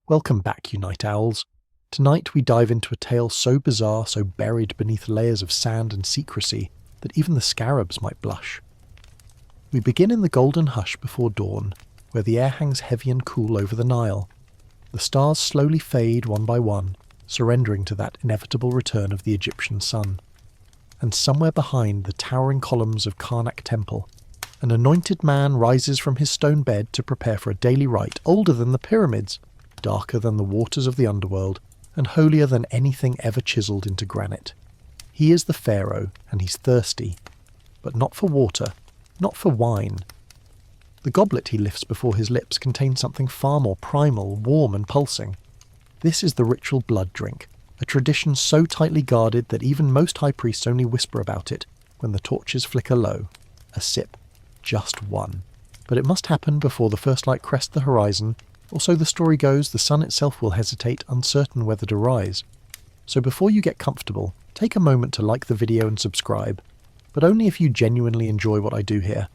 Welcome back, you night owls. Tonight we dive into a tale so bizarre, so buried beneath layers of sand and secrecy, that even the scarabs might blush. We begin in the golden hush before dawn, where the air hangs heavy and cool over the Nile. The stars slowly fade one by one, surrendering to that inevitable return of the Egyptian sun. And somewhere behind the towering columns of Karnak Temple, an anointed man rises from his stone bed to prepare for a daily rite older than the pyramids, darker than the waters of the underworld, and holier than anything ever chiselled into granite. He is the Pharaoh, and he's thirsty. But not for water, not for wine. The goblet he lifts before his lips contains something far more primal, warm and pulsing. This is the ritual blood drink, a tradition so tightly guarded that even most high priests only whisper about it when the torches flicker low. A sip. Just one. But it must happen before the first light crests the horizon, or so the story goes. The sun itself will hesitate, uncertain whether to rise. So before you get comfortable, take a moment to like the video and subscribe, but only if you genuinely enjoy what I do here.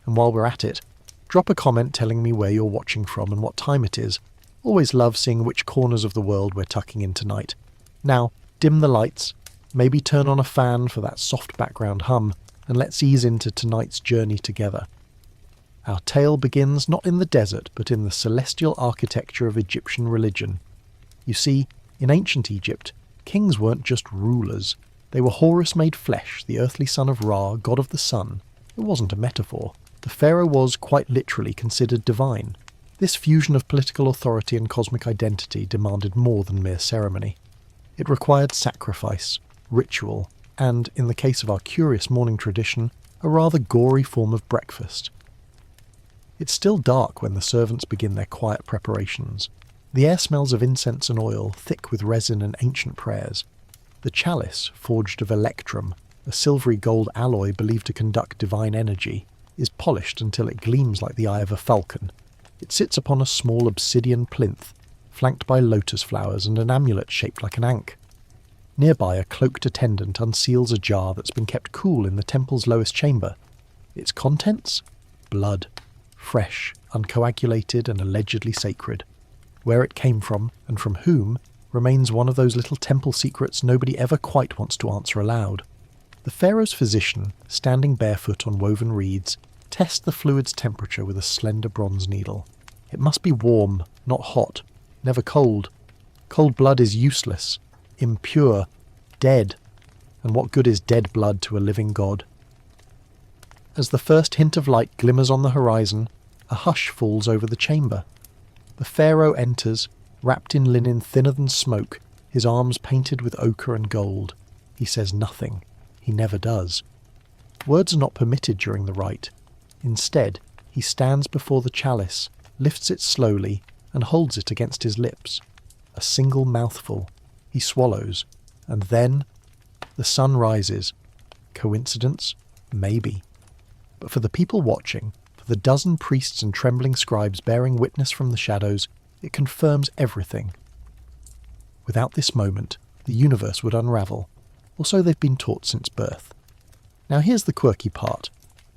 And while we're at it, drop a comment telling me where you're watching from and what time it is. Always love seeing which corners of the world we're tucking in tonight. Now, dim the lights, maybe turn on a fan for that soft background hum, and let's ease into tonight's journey together. Our tale begins not in the desert, but in the celestial architecture of Egyptian religion. You see, in ancient Egypt, kings weren't just rulers. They were Horus made flesh, the earthly son of Ra, god of the sun. It wasn't a metaphor. The pharaoh was, quite literally, considered divine. This fusion of political authority and cosmic identity demanded more than mere ceremony. It required sacrifice, ritual, and, in the case of our curious morning tradition, a rather gory form of breakfast. It's still dark when the servants begin their quiet preparations. The air smells of incense and oil, thick with resin and ancient prayers. The chalice, forged of electrum, a silvery gold alloy believed to conduct divine energy, is polished until it gleams like the eye of a falcon. It sits upon a small obsidian plinth, flanked by lotus flowers and an amulet shaped like an ankh. Nearby, a cloaked attendant unseals a jar that's been kept cool in the temple's lowest chamber. Its contents? Blood. Fresh, uncoagulated and allegedly sacred. Where it came from, and from whom, remains one of those little temple secrets nobody ever quite wants to answer aloud. The pharaoh's physician, standing barefoot on woven reeds, tests the fluid's temperature with a slender bronze needle. It must be warm, not hot, never cold. Cold blood is useless, impure, dead. And what good is dead blood to a living god? As the first hint of light glimmers on the horizon, a hush falls over the chamber. The pharaoh enters, wrapped in linen thinner than smoke, his arms painted with ochre and gold. He says nothing. He never does. Words are not permitted during the rite. Instead, he stands before the chalice, lifts it slowly, and holds it against his lips. A single mouthful. He swallows. And then the sun rises. Coincidence? Maybe. But for the people watching, for the dozen priests and trembling scribes bearing witness from the shadows, it confirms everything. Without this moment, the universe would unravel, or so they've been taught since birth. Now here's the quirky part.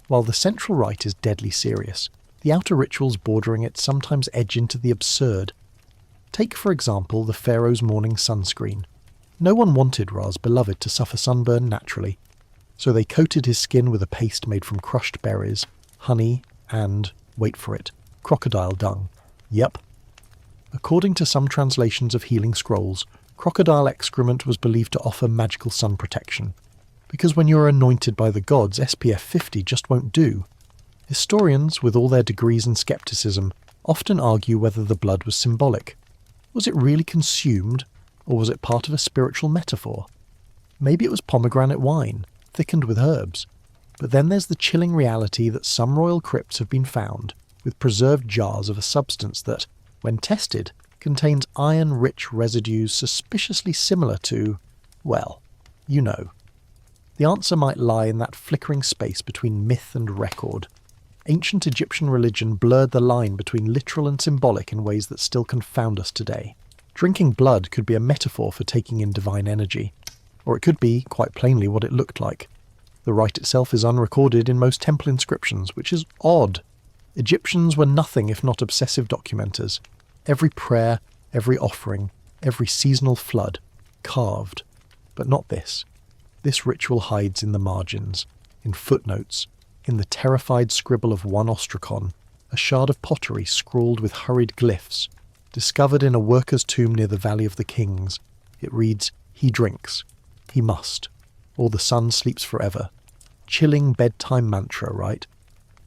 While the central rite is deadly serious, the outer rituals bordering it sometimes edge into the absurd. Take, for example, the pharaoh's morning sunscreen. No one wanted Ra's beloved to suffer sunburn naturally, so they coated his skin with a paste made from crushed berries, honey, and, wait for it, crocodile dung. Yep. According to some translations of healing scrolls, crocodile excrement was believed to offer magical sun protection. Because when you're anointed by the gods, SPF 50 just won't do. Historians, with all their degrees in skepticism, often argue whether the blood was symbolic. Was it really consumed, or was it part of a spiritual metaphor? Maybe it was pomegranate wine, thickened with herbs. But then there's the chilling reality that some royal crypts have been found with preserved jars of a substance that, when tested, contains iron-rich residues suspiciously similar to, well, you know. The answer might lie in that flickering space between myth and record. Ancient Egyptian religion blurred the line between literal and symbolic in ways that still confound us today. Drinking blood could be a metaphor for taking in divine energy, or it could be, quite plainly, what it looked like. The rite itself is unrecorded in most temple inscriptions, which is odd. Egyptians were nothing if not obsessive documenters. Every prayer, every offering, every seasonal flood, carved. But not this. This ritual hides in the margins, in footnotes, in the terrified scribble of one ostracon, a shard of pottery scrawled with hurried glyphs, discovered in a worker's tomb near the Valley of the Kings. It reads, "He drinks. He must. Or the sun sleeps forever." Chilling bedtime mantra, right?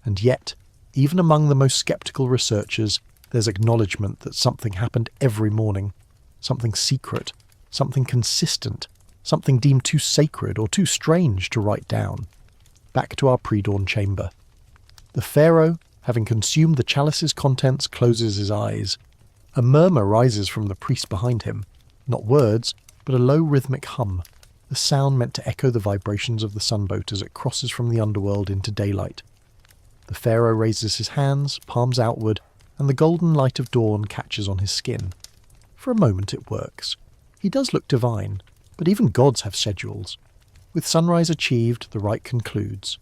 And yet, even among the most sceptical researchers, there's acknowledgement that something happened every morning. Something secret, something consistent, something deemed too sacred or too strange to write down. Back to our pre-dawn chamber. The Pharaoh, having consumed the chalice's contents, closes his eyes. A murmur rises from the priest behind him. Not words, but a low rhythmic hum, the sound meant to echo the vibrations of the sunboat as it crosses from the underworld into daylight. The Pharaoh raises his hands, palms outward, and the golden light of dawn catches on his skin. For a moment it works. He does look divine, but even gods have schedules. With sunrise achieved, the rite concludes.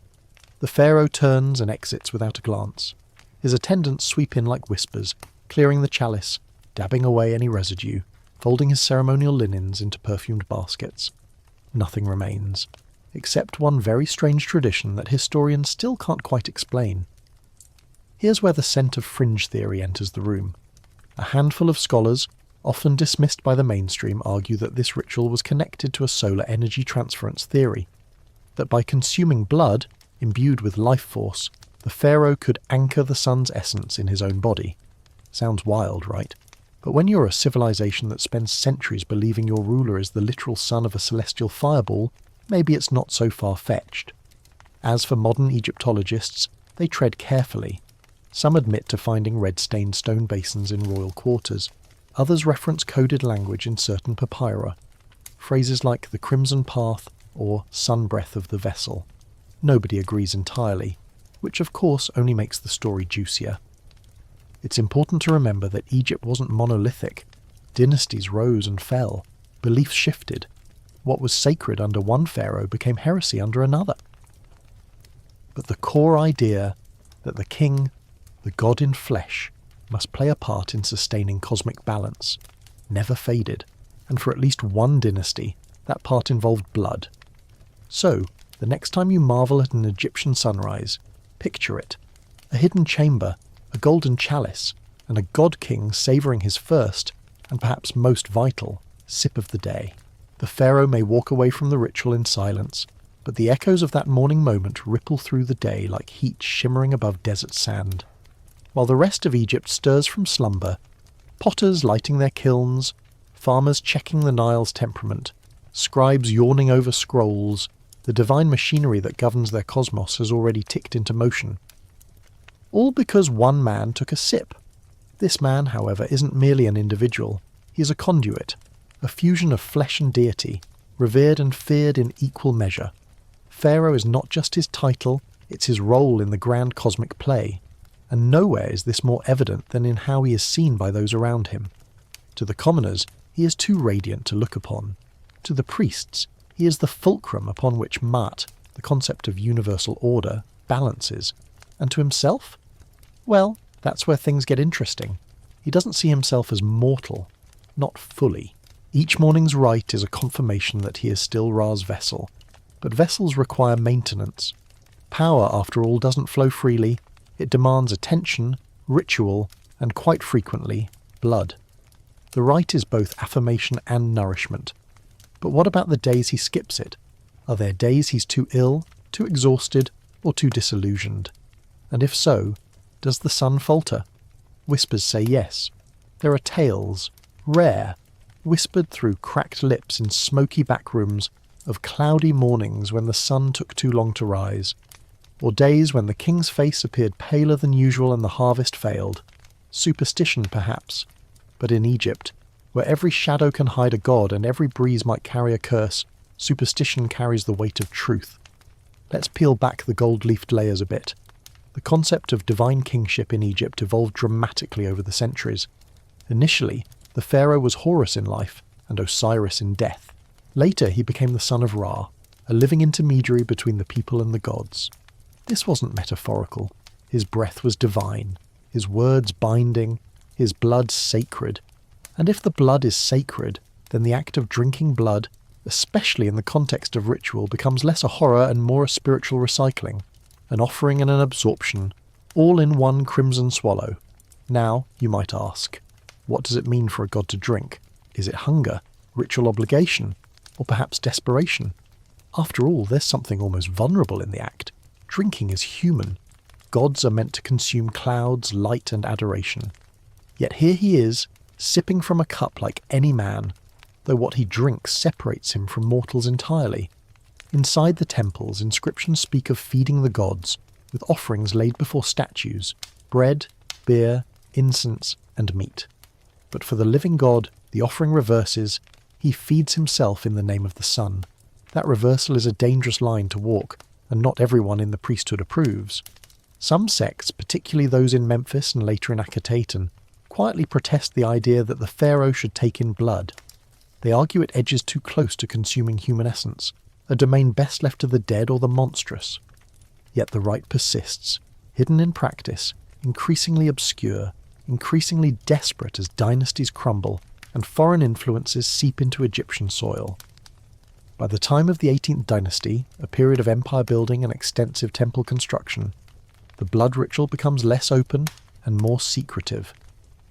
The Pharaoh turns and exits without a glance. His attendants sweep in like whispers, clearing the chalice, dabbing away any residue, folding his ceremonial linens into perfumed baskets. Nothing remains, except one very strange tradition that historians still can't quite explain. Here's where the scent of fringe theory enters the room. A handful of scholars, often dismissed by the mainstream, argue that this ritual was connected to a solar energy transference theory, that by consuming blood, imbued with life force, the Pharaoh could anchor the sun's essence in his own body. Sounds wild, right? But when you're a civilization that spends centuries believing your ruler is the literal son of a celestial fireball, maybe it's not so far-fetched. As for modern Egyptologists, they tread carefully. Some admit to finding red-stained stone basins in royal quarters. Others reference coded language in certain papyri. Phrases like the crimson path or sun breath of the vessel. Nobody agrees entirely, which of course only makes the story juicier. It's important to remember that Egypt wasn't monolithic. Dynasties rose and fell. Beliefs shifted. What was sacred under one pharaoh became heresy under another. But the core idea that the king, the god in flesh, must play a part in sustaining cosmic balance never faded, and for at least one dynasty, that part involved blood. So, the next time you marvel at an Egyptian sunrise, picture it. A hidden chamber, a golden chalice, and a god-king savouring his first, and perhaps most vital, sip of the day. The Pharaoh may walk away from the ritual in silence, but the echoes of that morning moment ripple through the day like heat shimmering above desert sand. While the rest of Egypt stirs from slumber, potters lighting their kilns, farmers checking the Nile's temperament, scribes yawning over scrolls, the divine machinery that governs their cosmos has already ticked into motion. All because one man took a sip. This man, however, isn't merely an individual. He is a conduit, a fusion of flesh and deity, revered and feared in equal measure. Pharaoh is not just his title, it's his role in the grand cosmic play. And nowhere is this more evident than in how he is seen by those around him. To the commoners, he is too radiant to look upon. To the priests, he is the fulcrum upon which Mat, the concept of universal order, balances. And to himself? Well, that's where things get interesting. He doesn't see himself as mortal, not fully. Each morning's rite is a confirmation that he is still Ra's vessel. But vessels require maintenance. Power, after all, doesn't flow freely. It demands attention, ritual, and quite frequently, blood. The rite is both affirmation and nourishment. But what about the days he skips it? Are there days he's too ill, too exhausted, or too disillusioned? And if so, does the sun falter? Whispers say yes. There are tales, rare, whispered through cracked lips in smoky back rooms, of cloudy mornings when the sun took too long to rise, or days when the king's face appeared paler than usual and the harvest failed. Superstition, perhaps, but in Egypt, where every shadow can hide a god and every breeze might carry a curse, superstition carries the weight of truth. Let's peel back the gold-leafed layers a bit. The concept of divine kingship in Egypt evolved dramatically over the centuries. Initially, the pharaoh was Horus in life and Osiris in death. Later, he became the son of Ra, a living intermediary between the people and the gods. This wasn't metaphorical. His breath was divine, his words binding, his blood sacred, And if the blood is sacred, then the act of drinking blood, especially in the context of ritual, becomes less a horror and more a spiritual recycling, an offering and an absorption, all in one crimson swallow. Now, you might ask, what does it mean for a god to drink? Is it hunger, ritual obligation, or perhaps desperation? After all, there's something almost vulnerable in the act. Drinking is human. Gods are meant to consume clouds, light, and adoration. Yet here he is, sipping from a cup like any man, though what he drinks separates him from mortals entirely. Inside the temples, inscriptions speak of feeding the gods, with offerings laid before statues, bread, beer, incense, and meat. But for the living god, the offering reverses. He feeds himself in the name of the sun. That reversal is a dangerous line to walk, and not everyone in the priesthood approves. Some sects, particularly those in Memphis and later in Akhetaten, quietly protest the idea that the pharaoh should take in blood. They argue it edges too close to consuming human essence, a domain best left to the dead or the monstrous. Yet the rite persists, hidden in practice, increasingly obscure, increasingly desperate as dynasties crumble and foreign influences seep into Egyptian soil. By the time of the 18th dynasty, a period of empire building and extensive temple construction, the blood ritual becomes less open and more secretive,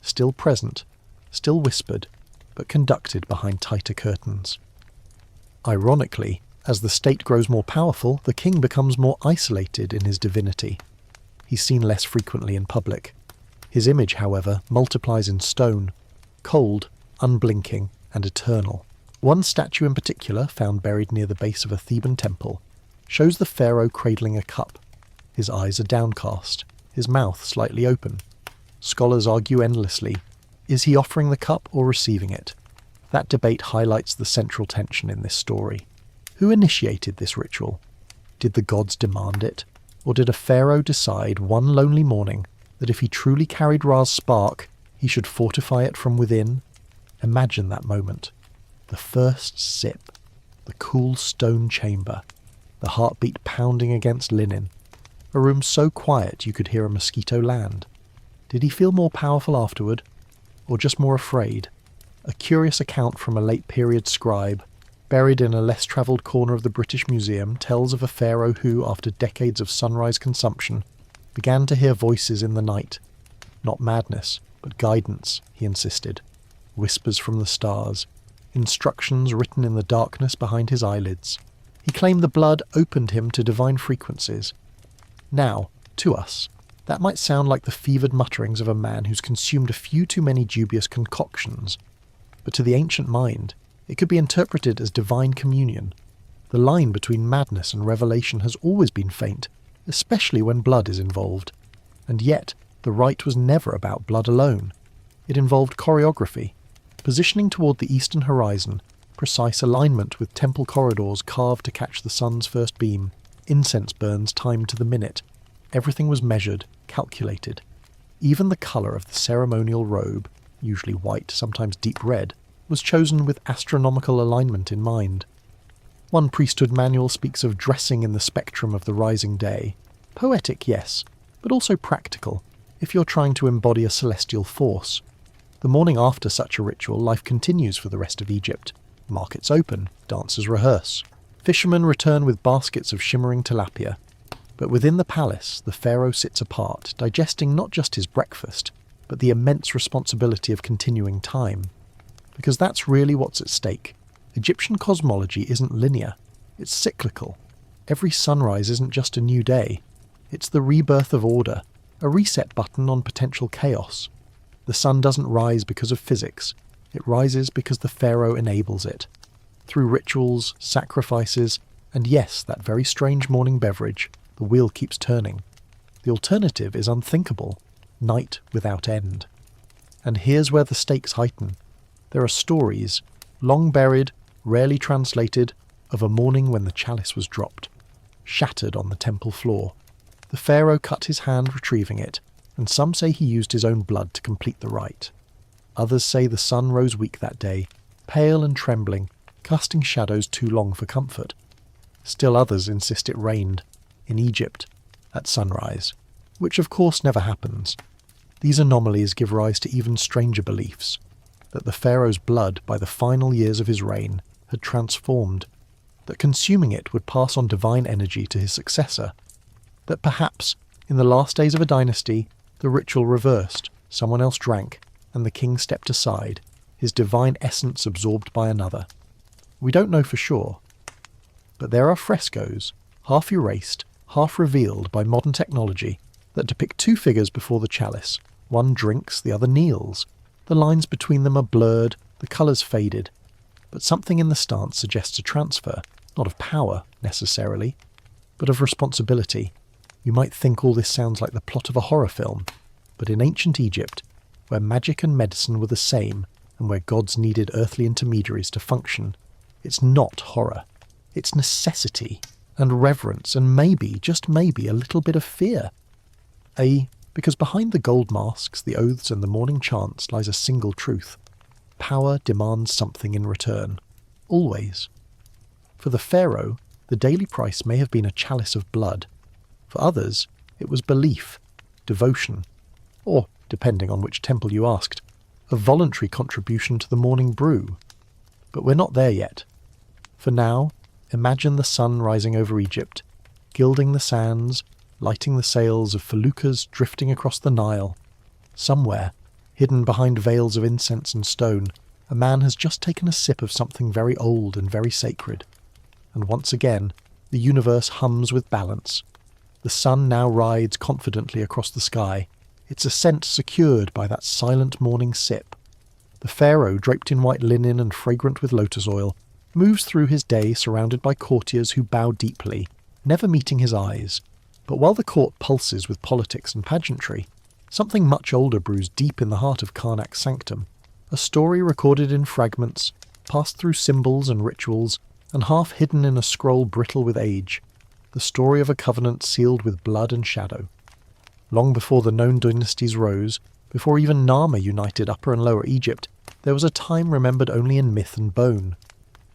still present, still whispered, but conducted behind tighter curtains. Ironically, as the state grows more powerful, the king becomes more isolated in his divinity. He's seen less frequently in public. His image, however, multiplies in stone, cold, unblinking, and eternal. One statue in particular, found buried near the base of a Theban temple, shows the pharaoh cradling a cup. His eyes are downcast, his mouth slightly open. Scholars argue endlessly. Is he offering the cup or receiving it? That debate highlights the central tension in this story. Who initiated this ritual? Did the gods demand it? Or did a pharaoh decide one lonely morning that if he truly carried Ra's spark, he should fortify it from within? Imagine that moment. The first sip, the cool stone chamber, the heartbeat pounding against linen, a room so quiet you could hear a mosquito land. Did he feel more powerful afterward, or just more afraid? A curious account from a late-period scribe, buried in a less-travelled corner of the British Museum, tells of a pharaoh who, after decades of sunrise consumption, began to hear voices in the night. Not madness, but guidance, he insisted. Whispers from the stars, instructions written in the darkness behind his eyelids. He claimed the blood opened him to divine frequencies. Now, to us, that might sound like the fevered mutterings of a man who's consumed a few too many dubious concoctions, but to the ancient mind, it could be interpreted as divine communion. The line between madness and revelation has always been faint, especially when blood is involved. And yet, the rite was never about blood alone. It involved choreography, positioning toward the eastern horizon, precise alignment with temple corridors carved to catch the sun's first beam, incense burns timed to the minute. Everything was measured, calculated. Even the colour of the ceremonial robe, usually white, sometimes deep red, was chosen with astronomical alignment in mind. One priesthood manual speaks of dressing in the spectrum of the rising day. Poetic, yes, but also practical, if you're trying to embody a celestial force. The morning after such a ritual, life continues for the rest of Egypt. Markets open, dancers rehearse. Fishermen return with baskets of shimmering tilapia. But within the palace, the pharaoh sits apart, digesting not just his breakfast, but the immense responsibility of continuing time. Because that's really what's at stake. Egyptian cosmology isn't linear. It's cyclical. Every sunrise isn't just a new day. It's the rebirth of order, a reset button on potential chaos. The sun doesn't rise because of physics. It rises because the pharaoh enables it. Through rituals, sacrifices, and yes, that very strange morning beverage, the wheel keeps turning. The alternative is unthinkable. Night without end. And here's where the stakes heighten. There are stories, long buried, rarely translated, of a morning when the chalice was dropped, shattered on the temple floor. The pharaoh cut his hand retrieving it, and some say he used his own blood to complete the rite. Others say the sun rose weak that day, pale and trembling, casting shadows too long for comfort. Still others insist it rained, in Egypt, at sunrise, which of course never happens. These anomalies give rise to even stranger beliefs. that the pharaoh's blood by the final years of his reign had transformed, that consuming it would pass on divine energy to his successor, that perhaps, in the last days of a dynasty, the ritual reversed, someone else drank, and the king stepped aside, his divine essence absorbed by another. We don't know for sure, but there are frescoes, half erased, half revealed by modern technology, that depict two figures before the chalice. One drinks, the other kneels. The lines between them are blurred, the colours faded, but something in the stance suggests a transfer, not of power, necessarily, but of responsibility. You might think all this sounds like the plot of a horror film, but in ancient Egypt, where magic and medicine were the same, and where gods needed earthly intermediaries to function, it's not horror. It's necessity, and reverence, and maybe, just maybe, a little bit of fear. Because behind the gold masks, the oaths, and the morning chants lies a single truth. Power demands something in return. Always. For the pharaoh, the daily price may have been a chalice of blood. For others, it was belief, devotion, or, depending on which temple you asked, a voluntary contribution to the morning brew. But we're not there yet. For now, imagine the sun rising over Egypt, gilding the sands, lighting the sails of feluccas drifting across the Nile. Somewhere, hidden behind veils of incense and stone, a man has just taken a sip of something very old and very sacred. And once again, the universe hums with balance. The sun now rides confidently across the sky, its ascent secured by that silent morning sip. The pharaoh, draped in white linen and fragrant with lotus oil, moves through his day surrounded by courtiers who bow deeply, never meeting his eyes. But while the court pulses with politics and pageantry, something much older brews deep in the heart of Karnak's sanctum, a story recorded in fragments, passed through symbols and rituals, and half hidden in a scroll brittle with age, the story of a covenant sealed with blood and shadow. Long before the known dynasties rose, before even Nama united Upper and Lower Egypt, there was a time remembered only in myth and bone.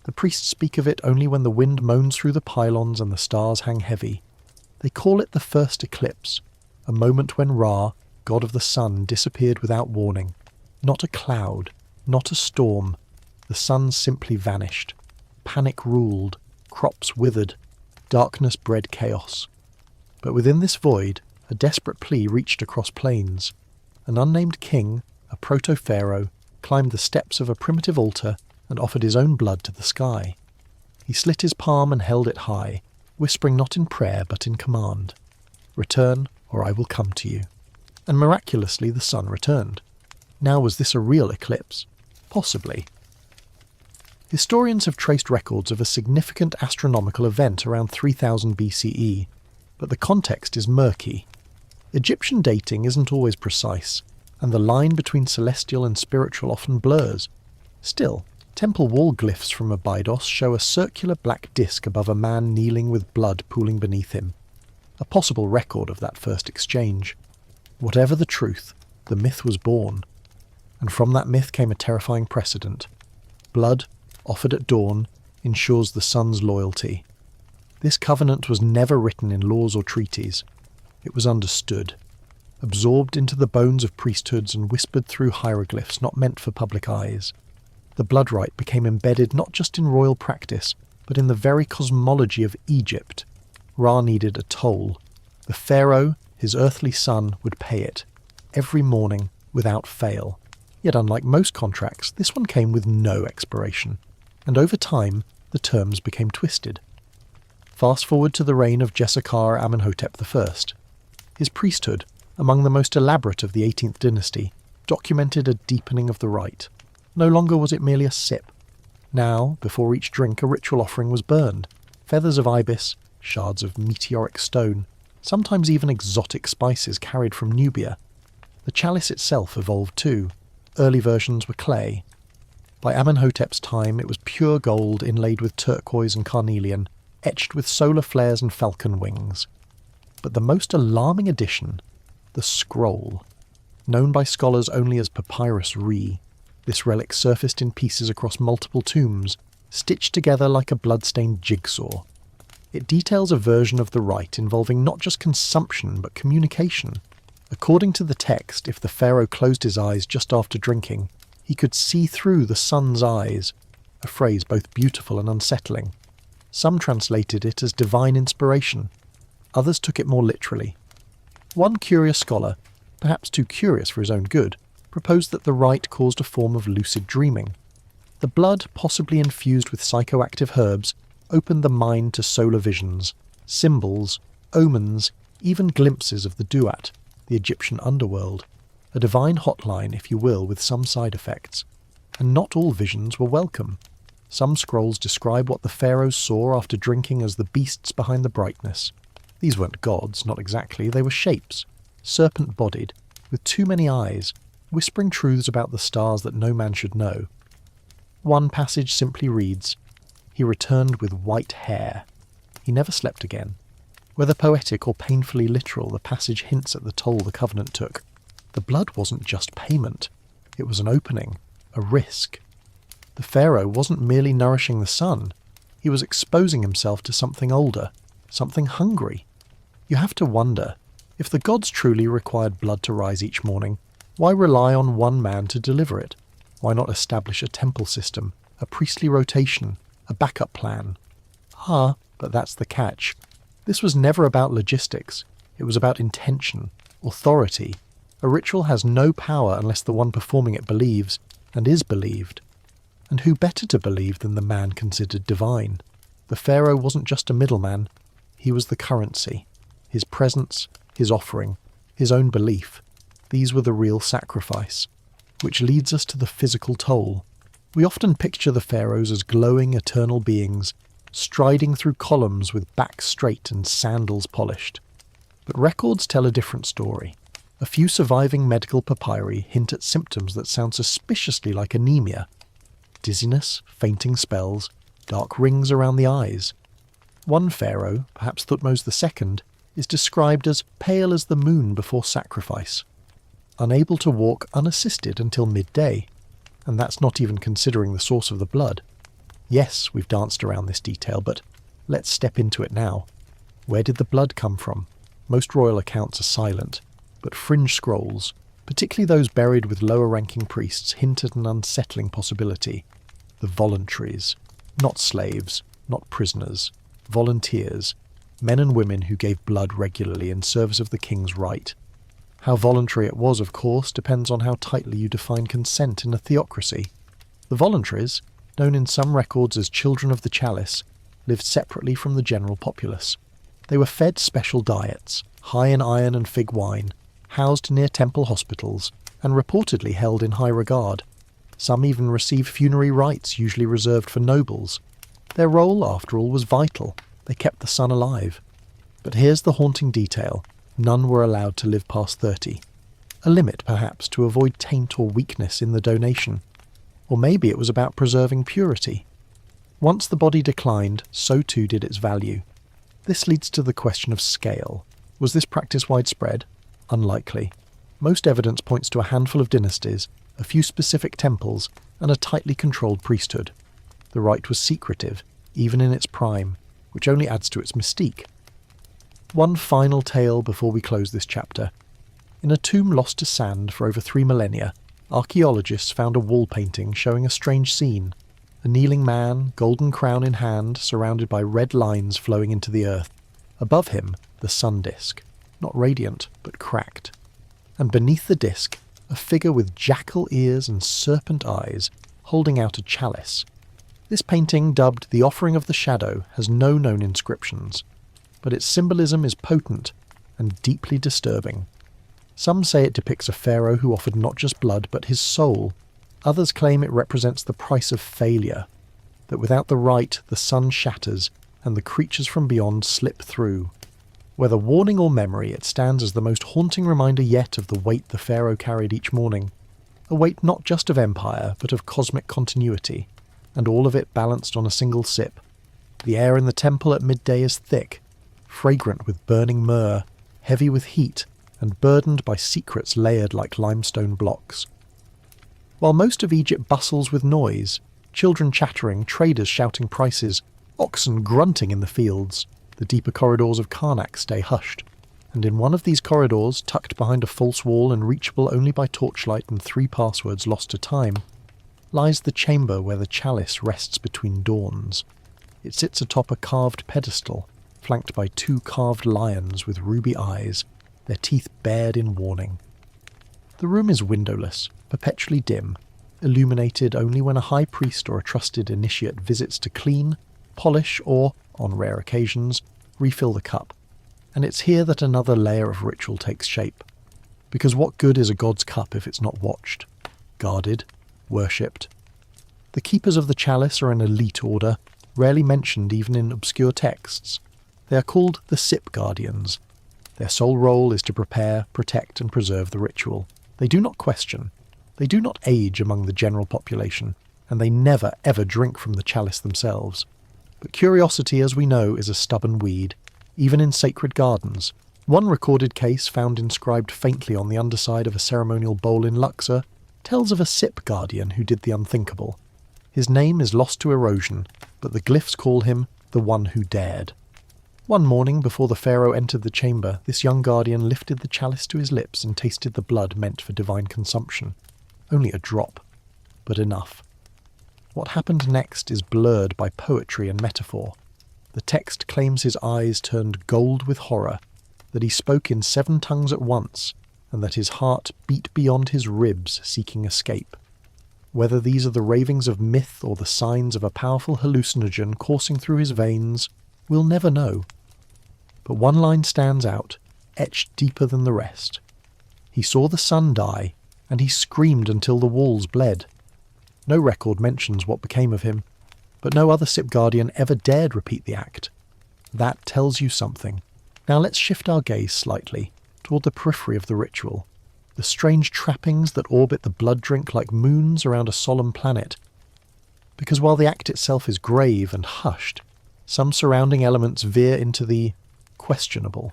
The priests speak of it only when the wind moans through the pylons and the stars hang heavy. They call it the first eclipse, a moment when Ra, god of the sun, disappeared without warning. Not a cloud, not a storm. The sun simply vanished. Panic ruled, crops withered, darkness bred chaos. But within this void, a desperate plea reached across plains. An unnamed king, a proto-pharaoh, climbed the steps of a primitive altar and offered his own blood to the sky. He slit his palm and held it high, whispering not in prayer but in command. Return, or I will come to you. And miraculously the sun returned. Now was this a real eclipse? Possibly. Historians have traced records of a significant astronomical event around 3000 BCE, but the context is murky. Egyptian dating isn't always precise, and the line between celestial and spiritual often blurs. Still, temple wall glyphs from Abydos show a circular black disk above a man kneeling with blood pooling beneath him, a possible record of that first exchange. Whatever the truth, the myth was born, and from that myth came a terrifying precedent. Blood, offered at dawn, ensures the sun's loyalty. This covenant was never written in laws or treaties. It was understood, absorbed into the bones of priesthoods and whispered through hieroglyphs not meant for public eyes. The blood rite became embedded not just in royal practice, but in the very cosmology of Egypt. Ra needed a toll. The pharaoh, his earthly son, would pay it, every morning, without fail. Yet unlike most contracts, this one came with no expiration, and over time, the terms became twisted. Fast forward to the reign of Jesekar Amenhotep I. His priesthood, among the most elaborate of the 18th dynasty, documented a deepening of the rite. No longer was it merely a sip. Now, before each drink, a ritual offering was burned. Feathers of ibis, shards of meteoric stone, sometimes even exotic spices carried from Nubia. The chalice itself evolved too. Early versions were clay. By Amenhotep's time, it was pure gold inlaid with turquoise and carnelian, etched with solar flares and falcon wings. But the most alarming addition, the scroll. Known by scholars only as papyrus re, this relic surfaced in pieces across multiple tombs, stitched together like a blood-stained jigsaw. It details a version of the rite involving not just consumption but communication. According to the text, if the pharaoh closed his eyes just after drinking, He could see through the sun's eyes, a phrase both beautiful and unsettling. Some translated it as divine inspiration. Others took it more literally. One curious scholar, perhaps too curious for his own good, proposed that the rite caused a form of lucid dreaming. The blood, possibly infused with psychoactive herbs, opened the mind to solar visions, symbols, omens, even glimpses of the duat, the Egyptian underworld, a divine hotline, if you will, with some side effects. And not all visions were welcome. Some scrolls describe what the pharaohs saw after drinking as the beasts behind the brightness. These weren't gods, not exactly, they were shapes, serpent-bodied, with too many eyes, whispering truths about the stars that no man should know. One passage simply reads, "He returned with white hair." He never slept again. Whether poetic or painfully literal, the passage hints at the toll the covenant took. The blood wasn't just payment. It was an opening, a risk. The pharaoh wasn't merely nourishing the sun. He was exposing himself to something older, something hungry. You have to wonder, if the gods truly required blood to rise each morning, why rely on one man to deliver it? Why not establish a temple system, a priestly rotation, a backup plan? But that's the catch. This was never about logistics. It was about intention, authority. A ritual has no power unless the one performing it believes, and is believed. And who better to believe than the man considered divine? The pharaoh wasn't just a middleman. He was the currency. His presence, his offering, his own belief. These were the real sacrifice. Which leads us to the physical toll. We often picture the pharaohs as glowing eternal beings, striding through columns with backs straight and sandals polished. But records tell a different story. A few surviving medical papyri hint at symptoms that sound suspiciously like anemia. Dizziness, fainting spells, dark rings around the eyes. One pharaoh, perhaps Thutmose II, is described as pale as the moon before sacrifice, unable to walk unassisted until midday, and that's not even considering the source of the blood. Yes, we've danced around this detail, but let's step into it now. Where did the blood come from? Most royal accounts are silent, but fringe scrolls, particularly those buried with lower-ranking priests, hint at an unsettling possibility. The voluntaries, not slaves, not prisoners, volunteers, men and women who gave blood regularly in service of the king's right. How voluntary it was, of course, depends on how tightly you define consent in a theocracy. The voluntaries, known in some records as children of the chalice, lived separately from the general populace. They were fed special diets, high in iron and fig wine, housed near temple hospitals, and reportedly held in high regard. Some even received funerary rites usually reserved for nobles. Their role, after all, was vital. They kept the sun alive. But here's the haunting detail. None were allowed to live past 30. A limit, perhaps, to avoid taint or weakness in the donation. Or maybe it was about preserving purity. Once the body declined, so too did its value. This leads to the question of scale. Was this practice widespread? Unlikely. Most evidence points to a handful of dynasties, a few specific temples, and a tightly controlled priesthood. The rite was secretive, even in its prime, which only adds to its mystique. One final tale before we close this chapter. In a tomb lost to sand for over 3 millennia, archaeologists found a wall painting showing a strange scene. A kneeling man, golden crown in hand, surrounded by red lines flowing into the earth. Above him, the sun disk, not radiant, but cracked. And beneath the disk, a figure with jackal ears and serpent eyes, holding out a chalice. This painting, dubbed The Offering of the Shadow, has no known inscriptions, but its symbolism is potent and deeply disturbing. Some say it depicts a pharaoh who offered not just blood but his soul. Others claim it represents the price of failure, that without the rite the sun shatters and the creatures from beyond slip through. Whether warning or memory, it stands as the most haunting reminder yet of the weight the pharaoh carried each morning. A weight not just of empire, but of cosmic continuity, and all of it balanced on a single sip. The air in the temple at midday is thick, fragrant with burning myrrh, heavy with heat, and burdened by secrets layered like limestone blocks. While most of Egypt bustles with noise, children chattering, traders shouting prices, oxen grunting in the fields, the deeper corridors of Karnak stay hushed. And in one of these corridors, tucked behind a false wall and reachable only by torchlight and 3 passwords lost to time, lies the chamber where the chalice rests between dawns. It sits atop a carved pedestal, flanked by 2 carved lions with ruby eyes, their teeth bared in warning. The room is windowless, perpetually dim, illuminated only when a high priest or a trusted initiate visits to clean, polish, or, on rare occasions, refill the cup. And it's here that another layer of ritual takes shape. Because what good is a god's cup if it's not watched, guarded, worshipped? The keepers of the chalice are an elite order, rarely mentioned even in obscure texts. They are called the Sip Guardians. Their sole role is to prepare, protect, and preserve the ritual. They do not question. They do not age among the general population, and they never ever drink from the chalice themselves. But curiosity, as we know, is a stubborn weed, even in sacred gardens. One recorded case found inscribed faintly on the underside of a ceremonial bowl in Luxor tells of a Sip Guardian who did the unthinkable. His name is lost to erosion, but the glyphs call him the one who dared. One morning before the pharaoh entered the chamber, this young guardian lifted the chalice to his lips and tasted the blood meant for divine consumption. Only a drop, but enough. What happened next is blurred by poetry and metaphor. The text claims his eyes turned gold with horror, that he spoke in 7 tongues at once, and that his heart beat beyond his ribs seeking escape. Whether these are the ravings of myth or the signs of a powerful hallucinogen coursing through his veins, we'll never know. But one line stands out, etched deeper than the rest. He saw the sun die, and he screamed until the walls bled. No record mentions what became of him, but no other Sip Guardian ever dared repeat the act. That tells you something. Now let's shift our gaze slightly, toward the periphery of the ritual, the strange trappings that orbit the blood drink like moons around a solemn planet. Because while the act itself is grave and hushed, some surrounding elements veer into the questionable.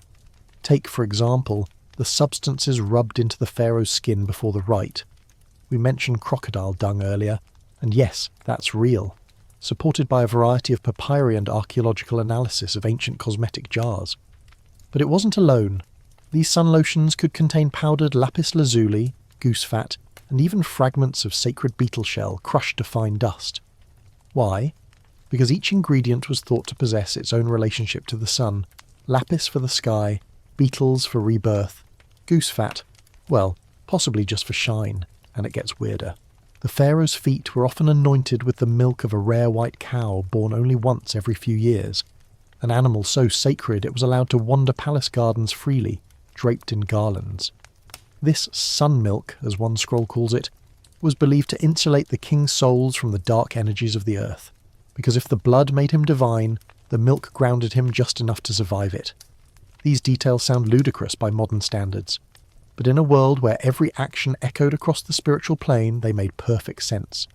Take, for example, the substances rubbed into the pharaoh's skin before the rite. We mentioned crocodile dung earlier, and yes, that's real, supported by a variety of papyri and archaeological analysis of ancient cosmetic jars. But it wasn't alone. These sun lotions could contain powdered lapis lazuli, goose fat, and even fragments of sacred beetle shell crushed to fine dust. Why? Because each ingredient was thought to possess its own relationship to the sun. Lapis for the sky, beetles for rebirth, goose fat, well, possibly just for shine, and it gets weirder. The pharaoh's feet were often anointed with the milk of a rare white cow born only once every few years, an animal so sacred it was allowed to wander palace gardens freely, draped in garlands. This sun milk, as one scroll calls it, was believed to insulate the king's souls from the dark energies of the earth, because if the blood made him divine, the milk grounded him just enough to survive it. These details sound ludicrous by modern standards, but in a world where every action echoed across the spiritual plane, they made perfect sense.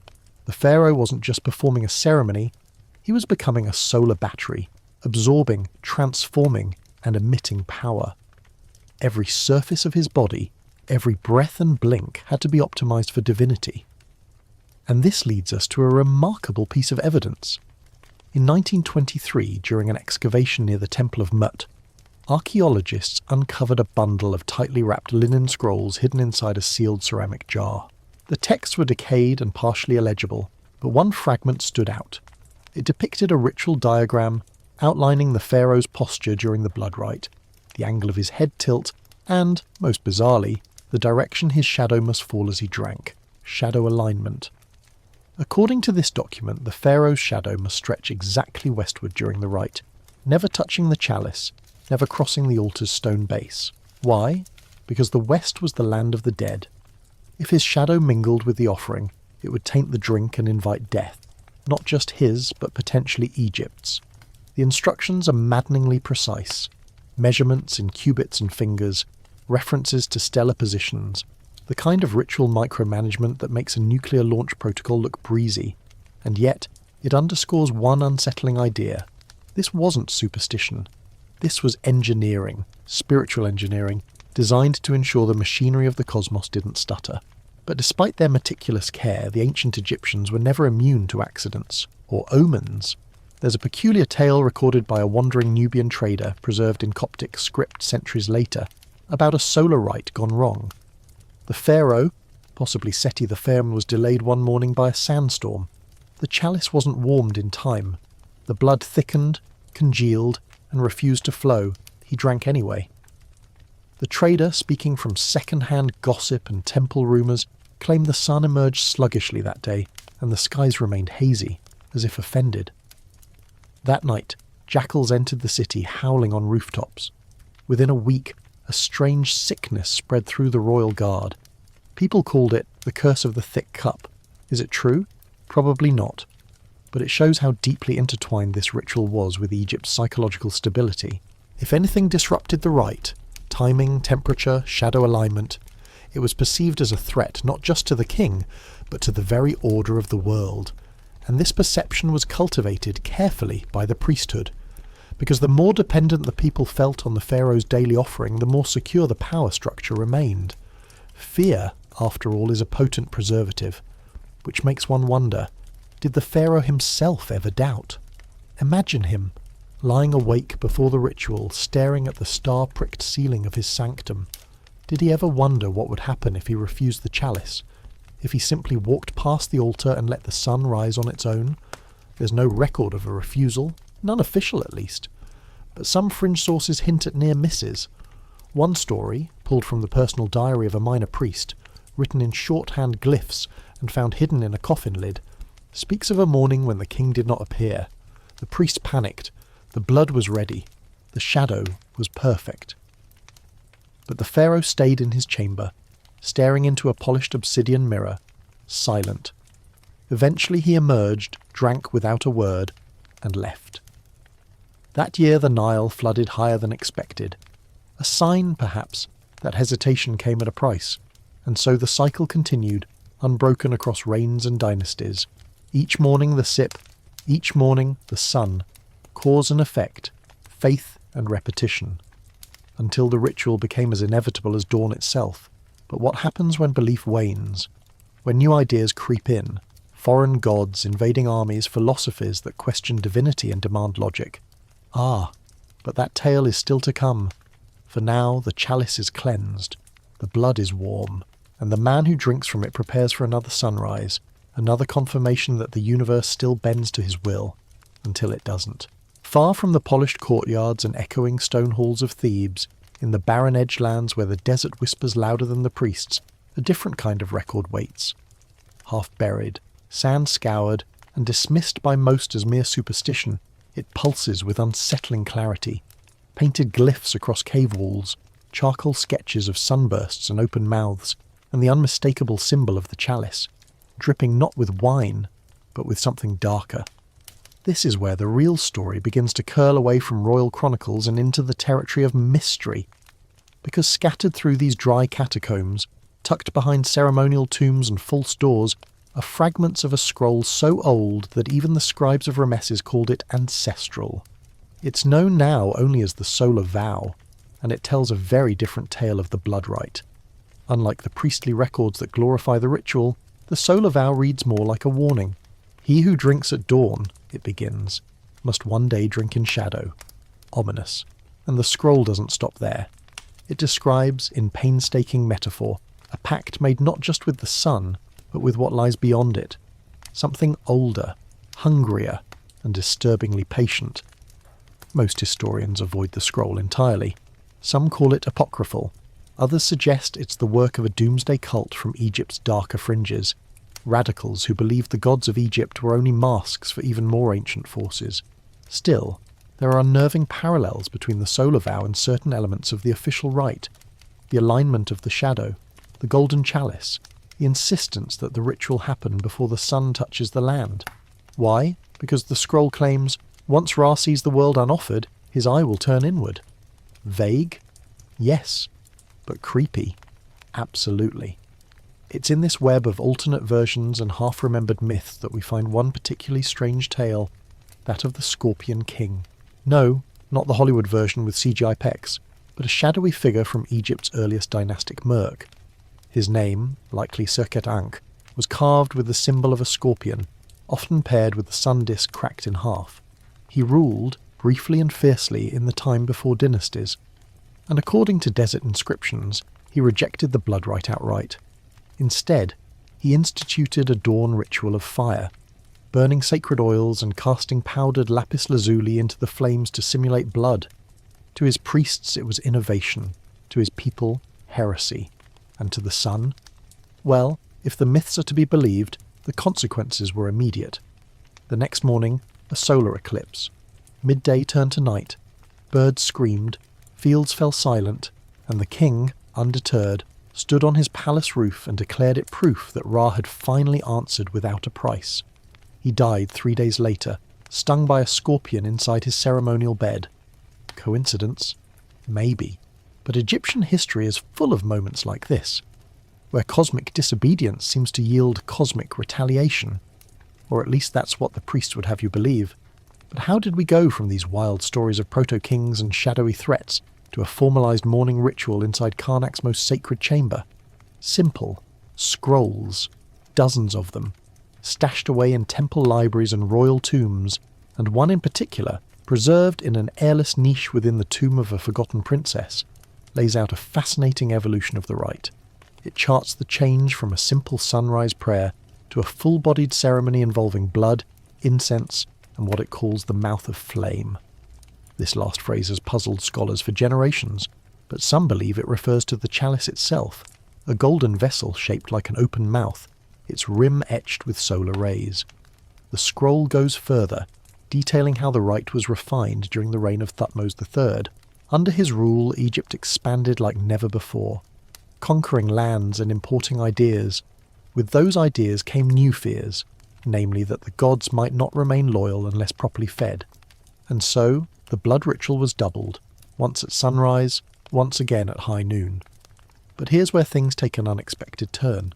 The pharaoh wasn't just performing a ceremony, he was becoming a solar battery, absorbing, transforming, and emitting power. Every surface of his body, every breath and blink had to be optimized for divinity. And this leads us to a remarkable piece of evidence. In 1923, during an excavation near the Temple of Mut, archaeologists uncovered a bundle of tightly wrapped linen scrolls hidden inside a sealed ceramic jar. The texts were decayed and partially illegible, but one fragment stood out. It depicted a ritual diagram outlining the pharaoh's posture during the blood rite, the angle of his head tilt, and, most bizarrely, the direction his shadow must fall as he drank. Shadow alignment. According to this document, the pharaoh's shadow must stretch exactly westward during the rite, never touching the chalice, never crossing the altar's stone base. Why? Because the west was the land of the dead. If his shadow mingled with the offering, it would taint the drink and invite death, not just his, but potentially Egypt's. The instructions are maddeningly precise. Measurements in cubits and fingers, references to stellar positions, the kind of ritual micromanagement that makes a nuclear launch protocol look breezy. And yet, it underscores one unsettling idea. This wasn't superstition. This was engineering, spiritual engineering, designed to ensure the machinery of the cosmos didn't stutter. But despite their meticulous care, the ancient Egyptians were never immune to accidents, or omens. There's a peculiar tale recorded by a wandering Nubian trader, preserved in Coptic script centuries later, about a solar rite gone wrong. The pharaoh, Possibly Seti the Fair was delayed one morning by a sandstorm. The chalice wasn't warmed in time. The blood thickened, congealed, and refused to flow. He drank anyway. The trader, speaking from second-hand gossip and temple rumours, claimed the sun emerged sluggishly that day, and the skies remained hazy, as if offended. That night, jackals entered the city howling on rooftops. Within a week, a strange sickness spread through the royal guard. People called it the curse of the thick cup. Is it true? Probably not. But it shows how deeply intertwined this ritual was with Egypt's psychological stability. If anything disrupted the rite, timing, temperature, shadow alignment, it was perceived as a threat not just to the king, but to the very order of the world. And this perception was cultivated carefully by the priesthood, because the more dependent the people felt on the pharaoh's daily offering, the more secure the power structure remained. Fear, after all, is a potent preservative, which makes one wonder, did the pharaoh himself ever doubt? Imagine him, lying awake before the ritual, staring at the star-pricked ceiling of his sanctum. Did he ever wonder what would happen if he refused the chalice? If he simply walked past the altar and let the sun rise on its own? There's no record of a refusal, none official at least. But some fringe sources hint at near misses. One story, pulled from the personal diary of a minor priest, written in shorthand glyphs and found hidden in a coffin lid, speaks of a morning when the king did not appear. The priest panicked. The blood was ready. The shadow was perfect. But the pharaoh stayed in his chamber, staring into a polished obsidian mirror, silent. Eventually he emerged, drank without a word, and left. That year the Nile flooded higher than expected. A sign, perhaps, that hesitation came at a price, and so the cycle continued, unbroken across reigns and dynasties. Each morning the sip, each morning the sun, cause and effect, faith and repetition, until the ritual became as inevitable as dawn itself. But what happens when belief wanes? When new ideas creep in? Foreign gods, invading armies, philosophies that question divinity and demand logic. But that tale is still to come. For now the chalice is cleansed, the blood is warm, and the man who drinks from it prepares for another sunrise, another confirmation that the universe still bends to his will, until it doesn't. Far from the polished courtyards and echoing stone halls of Thebes, in the barren edgelands where the desert whispers louder than the priests, a different kind of record waits. Half buried, sand scoured, and dismissed by most as mere superstition, it pulses with unsettling clarity. Painted glyphs across cave walls, charcoal sketches of sunbursts and open mouths, and the unmistakable symbol of the chalice, dripping not with wine, but with something darker. This is where the real story begins to curl away from royal chronicles and into the territory of mystery. Because scattered through these dry catacombs, tucked behind ceremonial tombs and false doors, are fragments of a scroll so old that even the scribes of Rameses called it ancestral. It's known now only as the solar vow, and it tells a very different tale of the blood rite. Unlike the priestly records that glorify the ritual, the solar vow reads more like a warning. He who drinks at dawn, it begins, must one day drink in shadow. Ominous. And the scroll doesn't stop there. It describes, in painstaking metaphor, a pact made not just with the sun, but with what lies beyond it. Something older, hungrier, and disturbingly patient. Most historians avoid the scroll entirely. Some call it apocryphal. Others suggest it's the work of a doomsday cult from Egypt's darker fringes. Radicals who believed the gods of Egypt were only masks for even more ancient forces. Still, there are unnerving parallels between the solar vow and certain elements of the official rite. The alignment of the shadow, the golden chalice, the insistence that the ritual happen before the sun touches the land. Why? Because the scroll claims, once Ra sees the world unoffered, his eye will turn inward. Vague? Yes. But creepy? Absolutely. It's in this web of alternate versions and half-remembered myth that we find one particularly strange tale, that of the Scorpion King. No, not the Hollywood version with CGI pecs, but a shadowy figure from Egypt's earliest dynastic murk. His name, likely Serket Ankh, was carved with the symbol of a scorpion, often paired with the sun disk cracked in half. He ruled, briefly and fiercely, in the time before dynasties, and according to desert inscriptions, he rejected the blood rite outright. Instead, he instituted a dawn ritual of fire, burning sacred oils and casting powdered lapis lazuli into the flames to simulate blood. To his priests it was innovation, to his people heresy, and to the sun, well, if the myths are to be believed, the consequences were immediate. The next morning, a solar eclipse. Midday turned to night, birds screamed, fields fell silent, and the king, undeterred, stood on his palace roof and declared it proof that Ra had finally answered without a price. He died 3 days later, stung by a scorpion inside his ceremonial bed. Coincidence? Maybe. But Egyptian history is full of moments like this, where cosmic disobedience seems to yield cosmic retaliation. Or at least that's what the priest would have you believe. But how did we go from these wild stories of proto-kings and shadowy threats to a formalized morning ritual inside Karnak's most sacred chamber? Simple. Scrolls. Dozens of them. Stashed away in temple libraries and royal tombs, and one in particular, preserved in an airless niche within the tomb of a forgotten princess, lays out a fascinating evolution of the rite. It charts the change from a simple sunrise prayer to a full-bodied ceremony involving blood, incense, and what it calls the mouth of flame. This last phrase has puzzled scholars for generations, but some believe it refers to the chalice itself, a golden vessel shaped like an open mouth, its rim etched with solar rays. The scroll goes further, detailing how the rite was refined during the reign of Thutmose III. Under his rule, Egypt expanded like never before, conquering lands and importing ideas. With those ideas came new fears, namely that the gods might not remain loyal unless properly fed. And so, the blood ritual was doubled, once at sunrise, once again at high noon. But here's where things take an unexpected turn.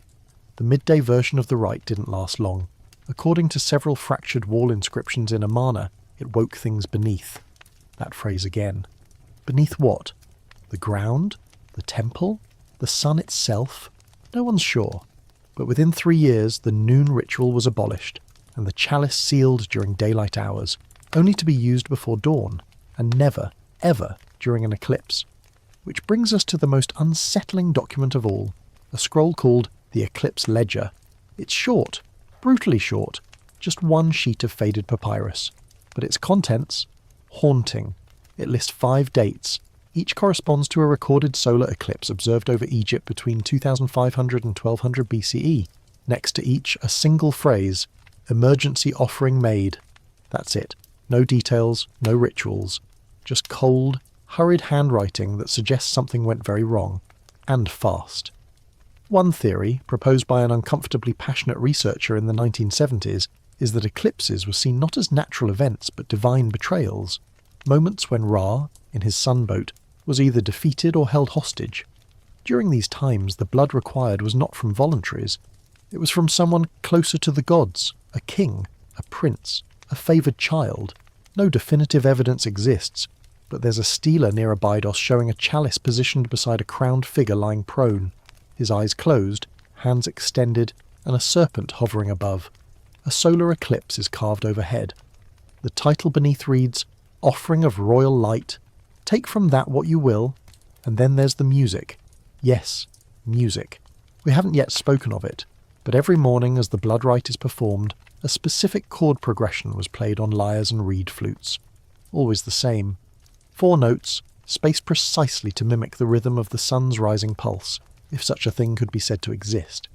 The midday version of the rite didn't last long. According to several fractured wall inscriptions in Amarna, it woke things beneath. That phrase again. Beneath what? The ground? The temple? The sun itself? No one's sure. But within 3 years, the noon ritual was abolished, and the chalice sealed during daylight hours, only to be used before dawn, and never, ever during an eclipse. Which brings us to the most unsettling document of all, a scroll called the Eclipse Ledger. It's short, brutally short, just one sheet of faded papyrus. But its contents? Haunting. It lists 5 dates. Each corresponds to a recorded solar eclipse observed over Egypt between 2500 and 1200 BCE. Next to each, a single phrase, emergency offering made. That's it. No details, no rituals. Just cold, hurried handwriting that suggests something went very wrong. And fast. One theory, proposed by an uncomfortably passionate researcher in the 1970s, is that eclipses were seen not as natural events but divine betrayals. Moments when Ra, in his sunboat, was either defeated or held hostage. During these times, the blood required was not from voluntaries. It was from someone closer to the gods, a king, a prince, a favoured child. No definitive evidence exists, but there's a stela near Abydos showing a chalice positioned beside a crowned figure lying prone, his eyes closed, hands extended, and a serpent hovering above. A solar eclipse is carved overhead. The title beneath reads, Offering of Royal Light. Take from that what you will. And then there's the music. Yes, music. We haven't yet spoken of it, but every morning as the blood rite is performed, a specific chord progression was played on lyres and reed flutes. Always the same. 4 notes, spaced precisely to mimic the rhythm of the sun's rising pulse, if such a thing could be said to exist.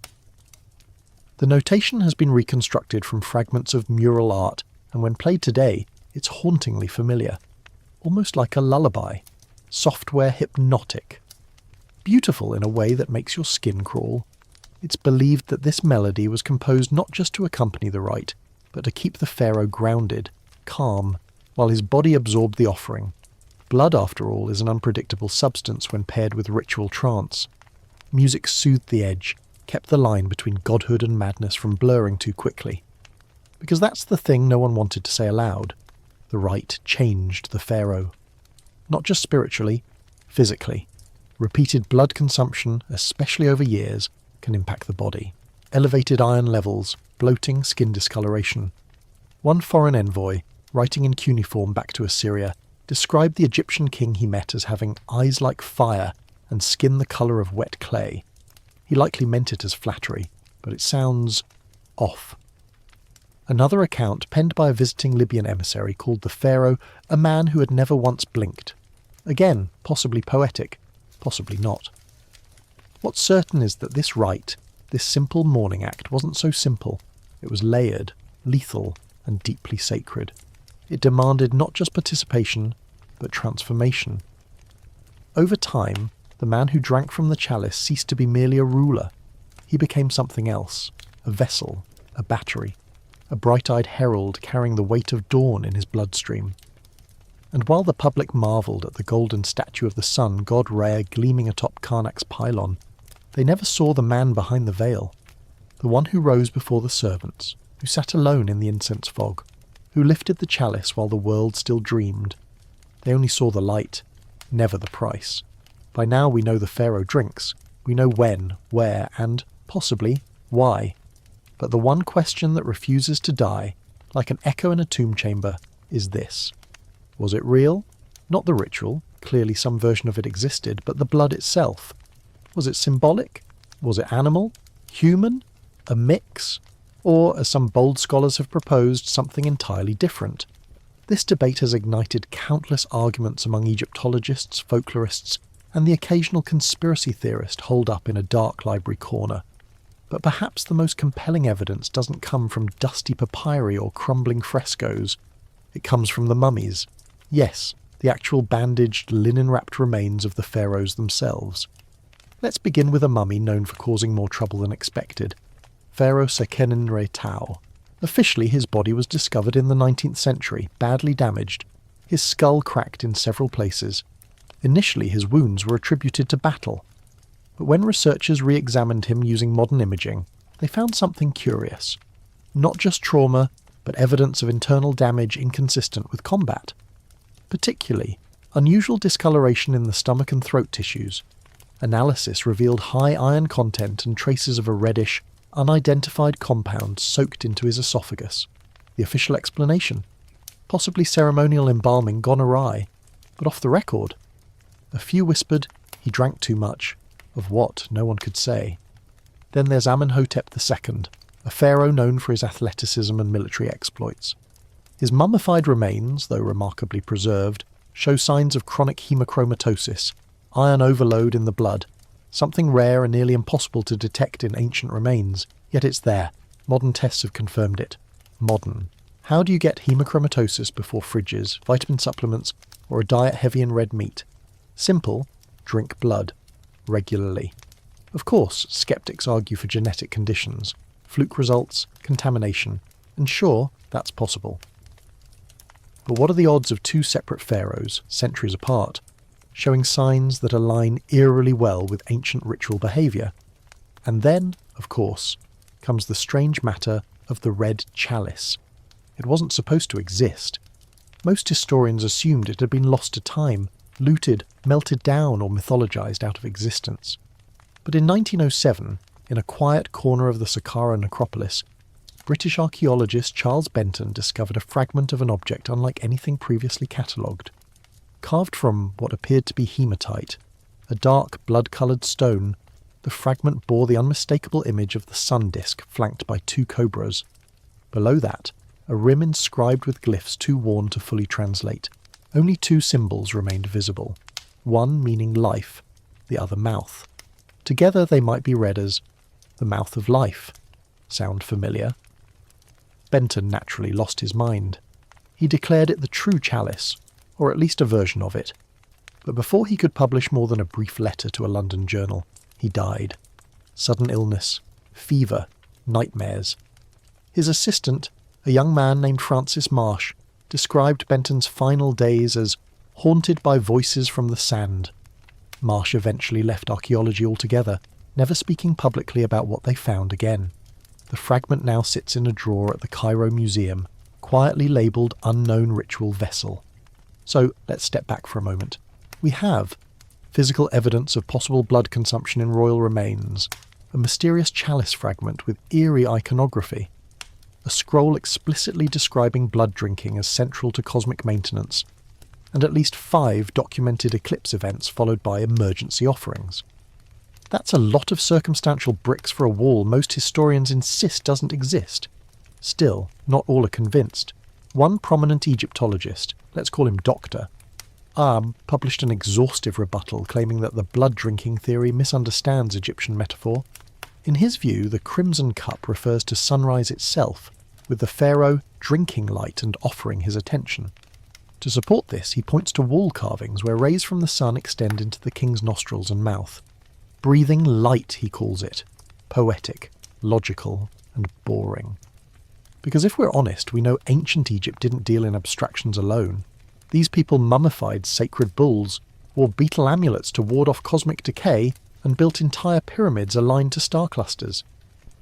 The notation has been reconstructed from fragments of mural art, and when played today, it's hauntingly familiar. Almost like a lullaby. Software hypnotic. Beautiful in a way that makes your skin crawl. It's believed that this melody was composed not just to accompany the rite, but to keep the pharaoh grounded, calm, while his body absorbed the offering. Blood, after all, is an unpredictable substance when paired with ritual trance. Music soothed the edge, kept the line between godhood and madness from blurring too quickly. Because that's the thing no one wanted to say aloud. The rite changed the pharaoh. Not just spiritually, physically. Repeated blood consumption, especially over years, can impact the body. Elevated iron levels, bloating, skin discoloration. One foreign envoy, writing in cuneiform back to Assyria, described the Egyptian king he met as having eyes like fire and skin the colour of wet clay. He likely meant it as flattery, but it sounds off. Another account penned by a visiting Libyan emissary called the Pharaoh a man who had never once blinked. Again, possibly poetic, possibly not. What's certain is that this rite, this simple mourning act, wasn't so simple. It was layered, lethal, and deeply sacred. It demanded not just participation, but transformation. Over time, the man who drank from the chalice ceased to be merely a ruler. He became something else, a vessel, a battery, a bright-eyed herald carrying the weight of dawn in his bloodstream. And while the public marvelled at the golden statue of the sun, god Rhea, gleaming atop Karnak's pylon, they never saw the man behind the veil, the one who rose before the servants, who sat alone in the incense fog, who lifted the chalice while the world still dreamed. They only saw the light, never the price. By now we know the Pharaoh drinks, we know when, where, and, possibly, why. But the one question that refuses to die, like an echo in a tomb chamber, is this. Was it real? Not the ritual, clearly some version of it existed, but the blood itself. Was it symbolic? Was it animal? Human? A mix? Or, as some bold scholars have proposed, something entirely different? This debate has ignited countless arguments among Egyptologists, folklorists, and the occasional conspiracy theorist holed up in a dark library corner. But perhaps the most compelling evidence doesn't come from dusty papyri or crumbling frescoes. It comes from the mummies. Yes, the actual bandaged, linen-wrapped remains of the pharaohs themselves. Let's begin with a mummy known for causing more trouble than expected. Pharaoh Seqenenre-Tao. Officially, his body was discovered in the 19th century, badly damaged, his skull cracked in several places. Initially, his wounds were attributed to battle. But when researchers re-examined him using modern imaging, they found something curious. Not just trauma, but evidence of internal damage inconsistent with combat. Particularly, unusual discoloration in the stomach and throat tissues. Analysis revealed high iron content and traces of a reddish, unidentified compound soaked into his esophagus. The official explanation? Possibly ceremonial embalming gone awry, but off the record. A few whispered he drank too much. Of what, no one could say. Then there's Amenhotep II, a pharaoh known for his athleticism and military exploits. His mummified remains, though remarkably preserved, show signs of chronic hemochromatosis, iron overload in the blood, something rare and nearly impossible to detect in ancient remains, yet it's there. Modern tests have confirmed it. Modern. How do you get hemochromatosis before fridges, vitamin supplements, or a diet heavy in red meat? Simple. Drink blood. Regularly. Of course, skeptics argue for genetic conditions, fluke results, contamination, and sure, that's possible. But what are the odds of two separate pharaohs, centuries apart, showing signs that align eerily well with ancient ritual behaviour? And then, of course, comes the strange matter of the red chalice. It wasn't supposed to exist. Most historians assumed it had been lost to time, looted, melted down, or mythologized out of existence. But in 1907, in a quiet corner of the Saqqara necropolis, British archaeologist Charles Benton discovered a fragment of an object unlike anything previously catalogued. Carved from what appeared to be hematite, a dark, blood-coloured stone, the fragment bore the unmistakable image of the sun disk flanked by two cobras. Below that, a rim inscribed with glyphs too worn to fully translate. Only two symbols remained visible, one meaning life, the other mouth. Together they might be read as the mouth of life. Sound familiar? Benton naturally lost his mind. He declared it the true chalice, or at least a version of it. But before he could publish more than a brief letter to a London journal, he died. Sudden illness, fever, nightmares. His assistant, a young man named Francis Marsh, described Benton's final days as haunted by voices from the sand. Marsh eventually left archaeology altogether, never speaking publicly about what they found again. The fragment now sits in a drawer at the Cairo Museum, quietly labelled Unknown Ritual Vessel. So let's step back for a moment. We have physical evidence of possible blood consumption in royal remains, a mysterious chalice fragment with eerie iconography, a scroll explicitly describing blood drinking as central to cosmic maintenance, and at least 5 documented eclipse events followed by emergency offerings. That's a lot of circumstantial bricks for a wall most historians insist doesn't exist. Still, not all are convinced. One prominent Egyptologist, let's call him Doctor, published an exhaustive rebuttal claiming that the blood-drinking theory misunderstands Egyptian metaphor. In his view, the crimson cup refers to sunrise itself, with the pharaoh drinking light and offering his attention. To support this, he points to wall carvings where rays from the sun extend into the king's nostrils and mouth. Breathing light, he calls it. Poetic, logical, and boring. Because if we're honest, we know ancient Egypt didn't deal in abstractions alone. These people mummified sacred bulls, wore beetle amulets to ward off cosmic decay, and built entire pyramids aligned to star clusters.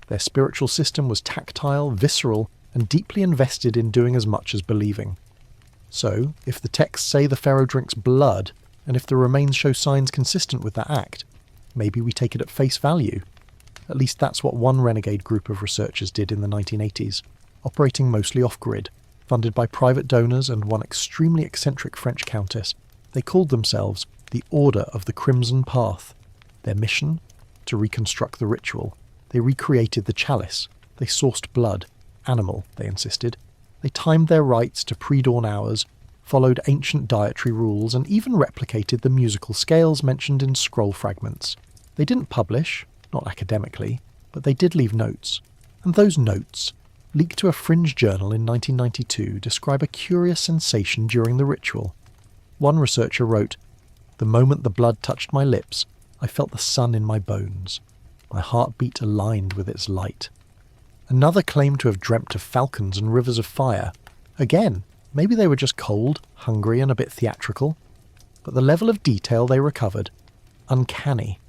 Their spiritual system was tactile, visceral, and deeply invested in doing as much as believing. So, if the texts say the pharaoh drinks blood, and if the remains show signs consistent with that act, maybe we take it at face value. At least that's what one renegade group of researchers did in the 1980s, operating mostly off-grid, funded by private donors and one extremely eccentric French countess. They called themselves the Order of the Crimson Path. Their mission? To reconstruct the ritual. They recreated the chalice. They sourced blood. Animal, they insisted. They timed their rites to pre-dawn hours, followed ancient dietary rules, and even replicated the musical scales mentioned in scroll fragments. They didn't publish, not academically, but they did leave notes. And those notes, leaked to a fringe journal in 1992, describe a curious sensation during the ritual. One researcher wrote, "The moment the blood touched my lips, I felt the sun in my bones. My heartbeat aligned with its light." Another claimed to have dreamt of falcons and rivers of fire. Again, maybe they were just cold, hungry, and a bit theatrical. But the level of detail they recovered, uncanny.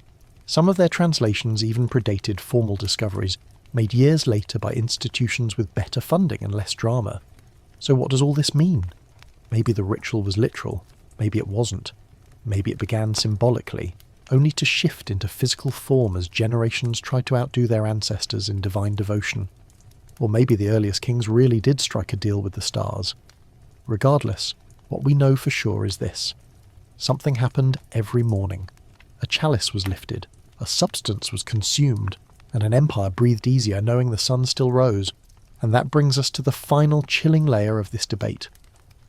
Some of their translations even predated formal discoveries, made years later by institutions with better funding and less drama. So what does all this mean? Maybe the ritual was literal, maybe it wasn't. Maybe it began symbolically, only to shift into physical form as generations tried to outdo their ancestors in divine devotion. Or maybe the earliest kings really did strike a deal with the stars. Regardless, what we know for sure is this. Something happened every morning. A chalice was lifted, a substance was consumed, and an empire breathed easier knowing the sun still rose. And that brings us to the final chilling layer of this debate.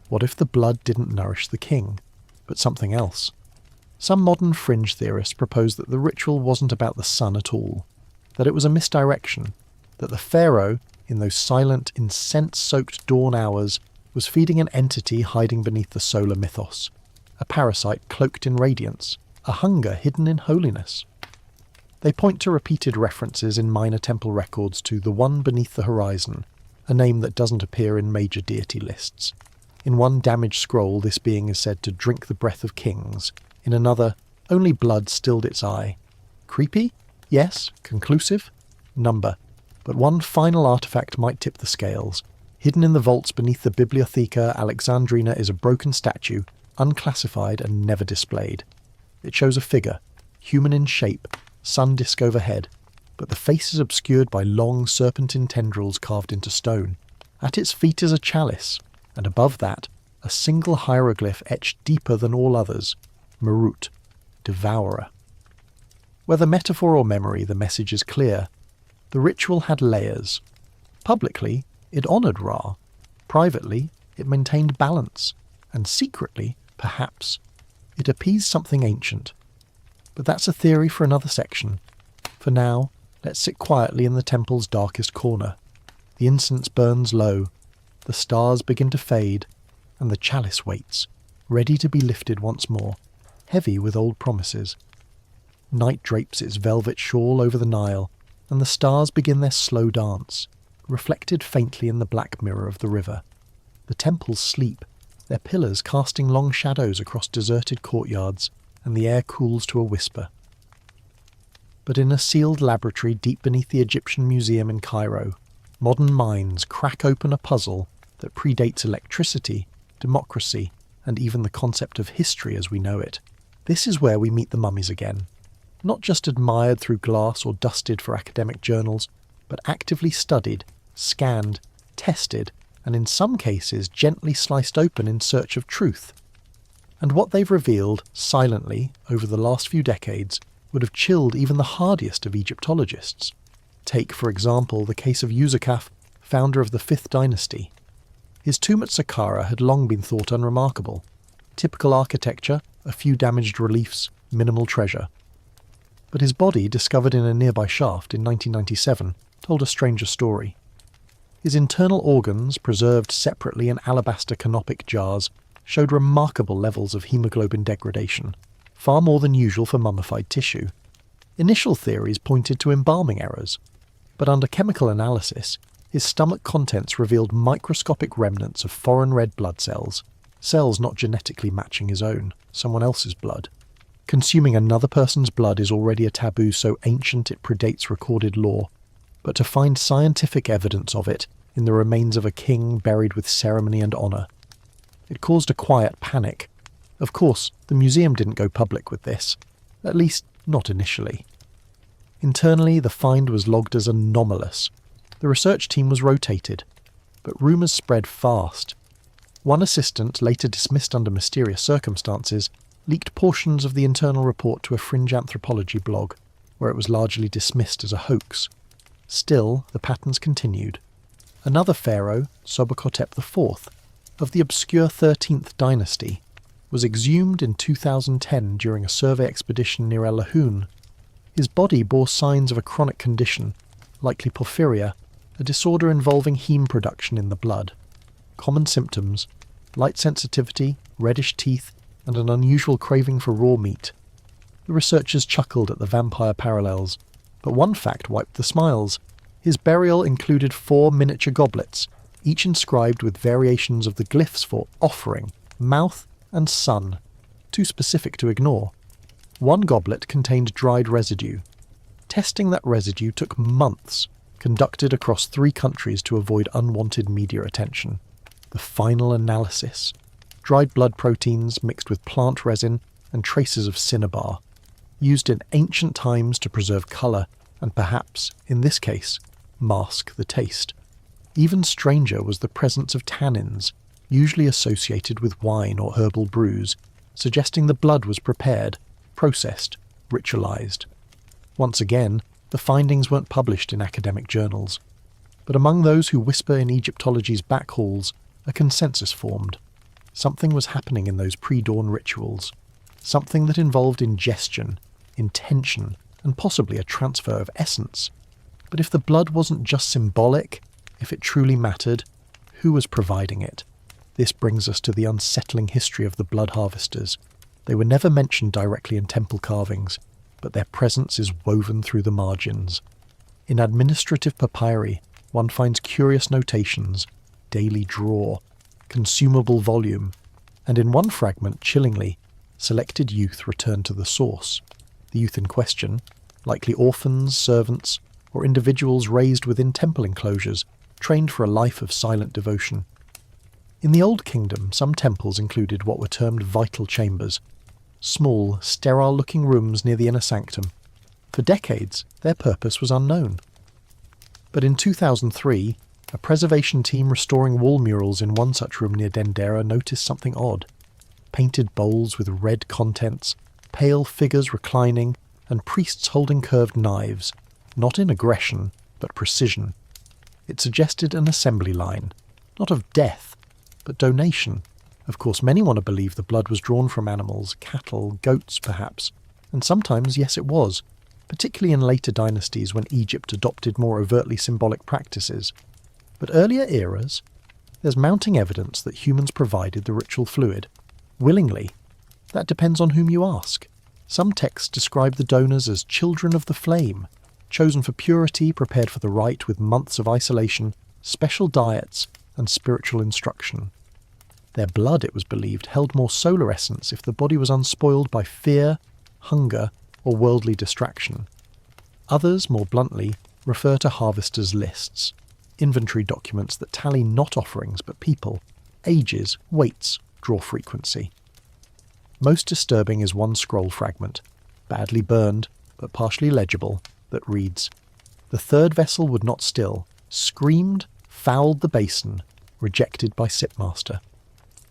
What if the blood didn't nourish the king, but something else? Some modern fringe theorists propose that the ritual wasn't about the sun at all, that it was a misdirection, that the pharaoh, in those silent, incense-soaked dawn hours, was feeding an entity hiding beneath the solar mythos, a parasite cloaked in radiance, a hunger hidden in holiness. They point to repeated references in minor temple records to the one beneath the horizon, a name that doesn't appear in major deity lists. In one damaged scroll, this being is said to drink the breath of kings. In another, only blood stilled its eye. Creepy? Yes. Conclusive? Number. But one final artifact might tip the scales. Hidden in the vaults beneath the Bibliotheca Alexandrina is a broken statue, unclassified and never displayed. It shows a figure, human in shape, sun disk overhead, but the face is obscured by long serpentine tendrils carved into stone. At its feet is a chalice, and above that, a single hieroglyph etched deeper than all others, Marut, devourer. Whether metaphor or memory, the message is clear. The ritual had layers. Publicly, it honoured Ra. Privately, it maintained balance. And secretly, perhaps, it appeased something ancient. But that's a theory for another section. For now, let's sit quietly in the temple's darkest corner. The incense burns low, the stars begin to fade, and the chalice waits, ready to be lifted once more, heavy with old promises. Night drapes its velvet shawl over the Nile, and the stars begin their slow dance, reflected faintly in the black mirror of the river. The temples sleep, their pillars casting long shadows across deserted courtyards, and the air cools to a whisper. But in a sealed laboratory deep beneath the Egyptian Museum in Cairo, modern minds crack open a puzzle that predates electricity, democracy, and even the concept of history as we know it. This is where we meet the mummies again. Not just admired through glass or dusted for academic journals, but actively studied, scanned, tested, and in some cases gently sliced open in search of truth. And what they've revealed, silently, over the last few decades, would have chilled even the hardiest of Egyptologists. Take, for example, the case of Userkaf, founder of the 5th dynasty. His tomb at Saqqara had long been thought unremarkable. Typical architecture, a few damaged reliefs, minimal treasure. But his body, discovered in a nearby shaft in 1997, told a stranger story. His internal organs, preserved separately in alabaster canopic jars, showed remarkable levels of hemoglobin degradation, far more than usual for mummified tissue. Initial theories pointed to embalming errors, but under chemical analysis, his stomach contents revealed microscopic remnants of foreign red blood cells, cells not genetically matching his own, someone else's blood. Consuming another person's blood is already a taboo so ancient it predates recorded law, but to find scientific evidence of it in the remains of a king buried with ceremony and honour, it caused a quiet panic. Of course, the museum didn't go public with this, at least not initially. Internally, the find was logged as anomalous. The research team was rotated, but rumours spread fast. One assistant, later dismissed under mysterious circumstances, leaked portions of the internal report to a fringe anthropology blog, where it was largely dismissed as a hoax. Still, the patterns continued. Another pharaoh, Sobekotep IV, of the obscure 13th dynasty, was exhumed in 2010 during a survey expedition near El Lahoun. His body bore signs of a chronic condition, likely porphyria, a disorder involving heme production in the blood. Common symptoms: light sensitivity, reddish teeth, and an unusual craving for raw meat. The researchers chuckled at the vampire parallels, but one fact wiped the smiles. His burial included 4 miniature goblets, each inscribed with variations of the glyphs for offering, mouth, and sun, too specific to ignore. One goblet contained dried residue. Testing that residue took months, conducted across 3 countries to avoid unwanted media attention. The final analysis: dried blood proteins mixed with plant resin and traces of cinnabar, used in ancient times to preserve colour and perhaps, in this case, mask the taste. Even stranger was the presence of tannins, usually associated with wine or herbal brews, suggesting the blood was prepared, processed, ritualized. Once again, the findings weren't published in academic journals, but among those who whisper in Egyptology's back halls, a consensus formed. Something was happening in those pre-dawn rituals, something that involved ingestion, intention, and possibly a transfer of essence. But if the blood wasn't just symbolic, if it truly mattered, who was providing it? This brings us to the unsettling history of the blood harvesters. They were never mentioned directly in temple carvings, but their presence is woven through the margins. In administrative papyri, one finds curious notations: daily draw, consumable volume, and in one fragment, chillingly, selected youth return to the source. The youth in question, likely orphans, servants, or individuals raised within temple enclosures, trained for a life of silent devotion. In the Old Kingdom, some temples included what were termed vital chambers, small, sterile-looking rooms near the inner sanctum. For decades, their purpose was unknown. But in 2003, a preservation team restoring wall murals in one such room near Dendera noticed something odd. Painted bowls with red contents, pale figures reclining, and priests holding curved knives, not in aggression, but precision. It suggested an assembly line, not of death, but donation. Of course, many want to believe the blood was drawn from animals, cattle, goats perhaps, and sometimes, yes, it was, particularly in later dynasties when Egypt adopted more overtly symbolic practices. But earlier eras, there's mounting evidence that humans provided the ritual fluid. Willingly. That depends on whom you ask. Some texts describe the donors as children of the flame, chosen for purity, prepared for the rite with months of isolation, special diets, and spiritual instruction. Their blood, it was believed, held more solar essence if the body was unspoiled by fear, hunger, or worldly distraction. Others, more bluntly, refer to harvesters' lists, inventory documents that tally not offerings but people, ages, weights, draw frequency. Most disturbing is one scroll fragment, badly burned but partially legible, that reads, "The third vessel would not still, screamed, fouled the basin, rejected by Sipmaster."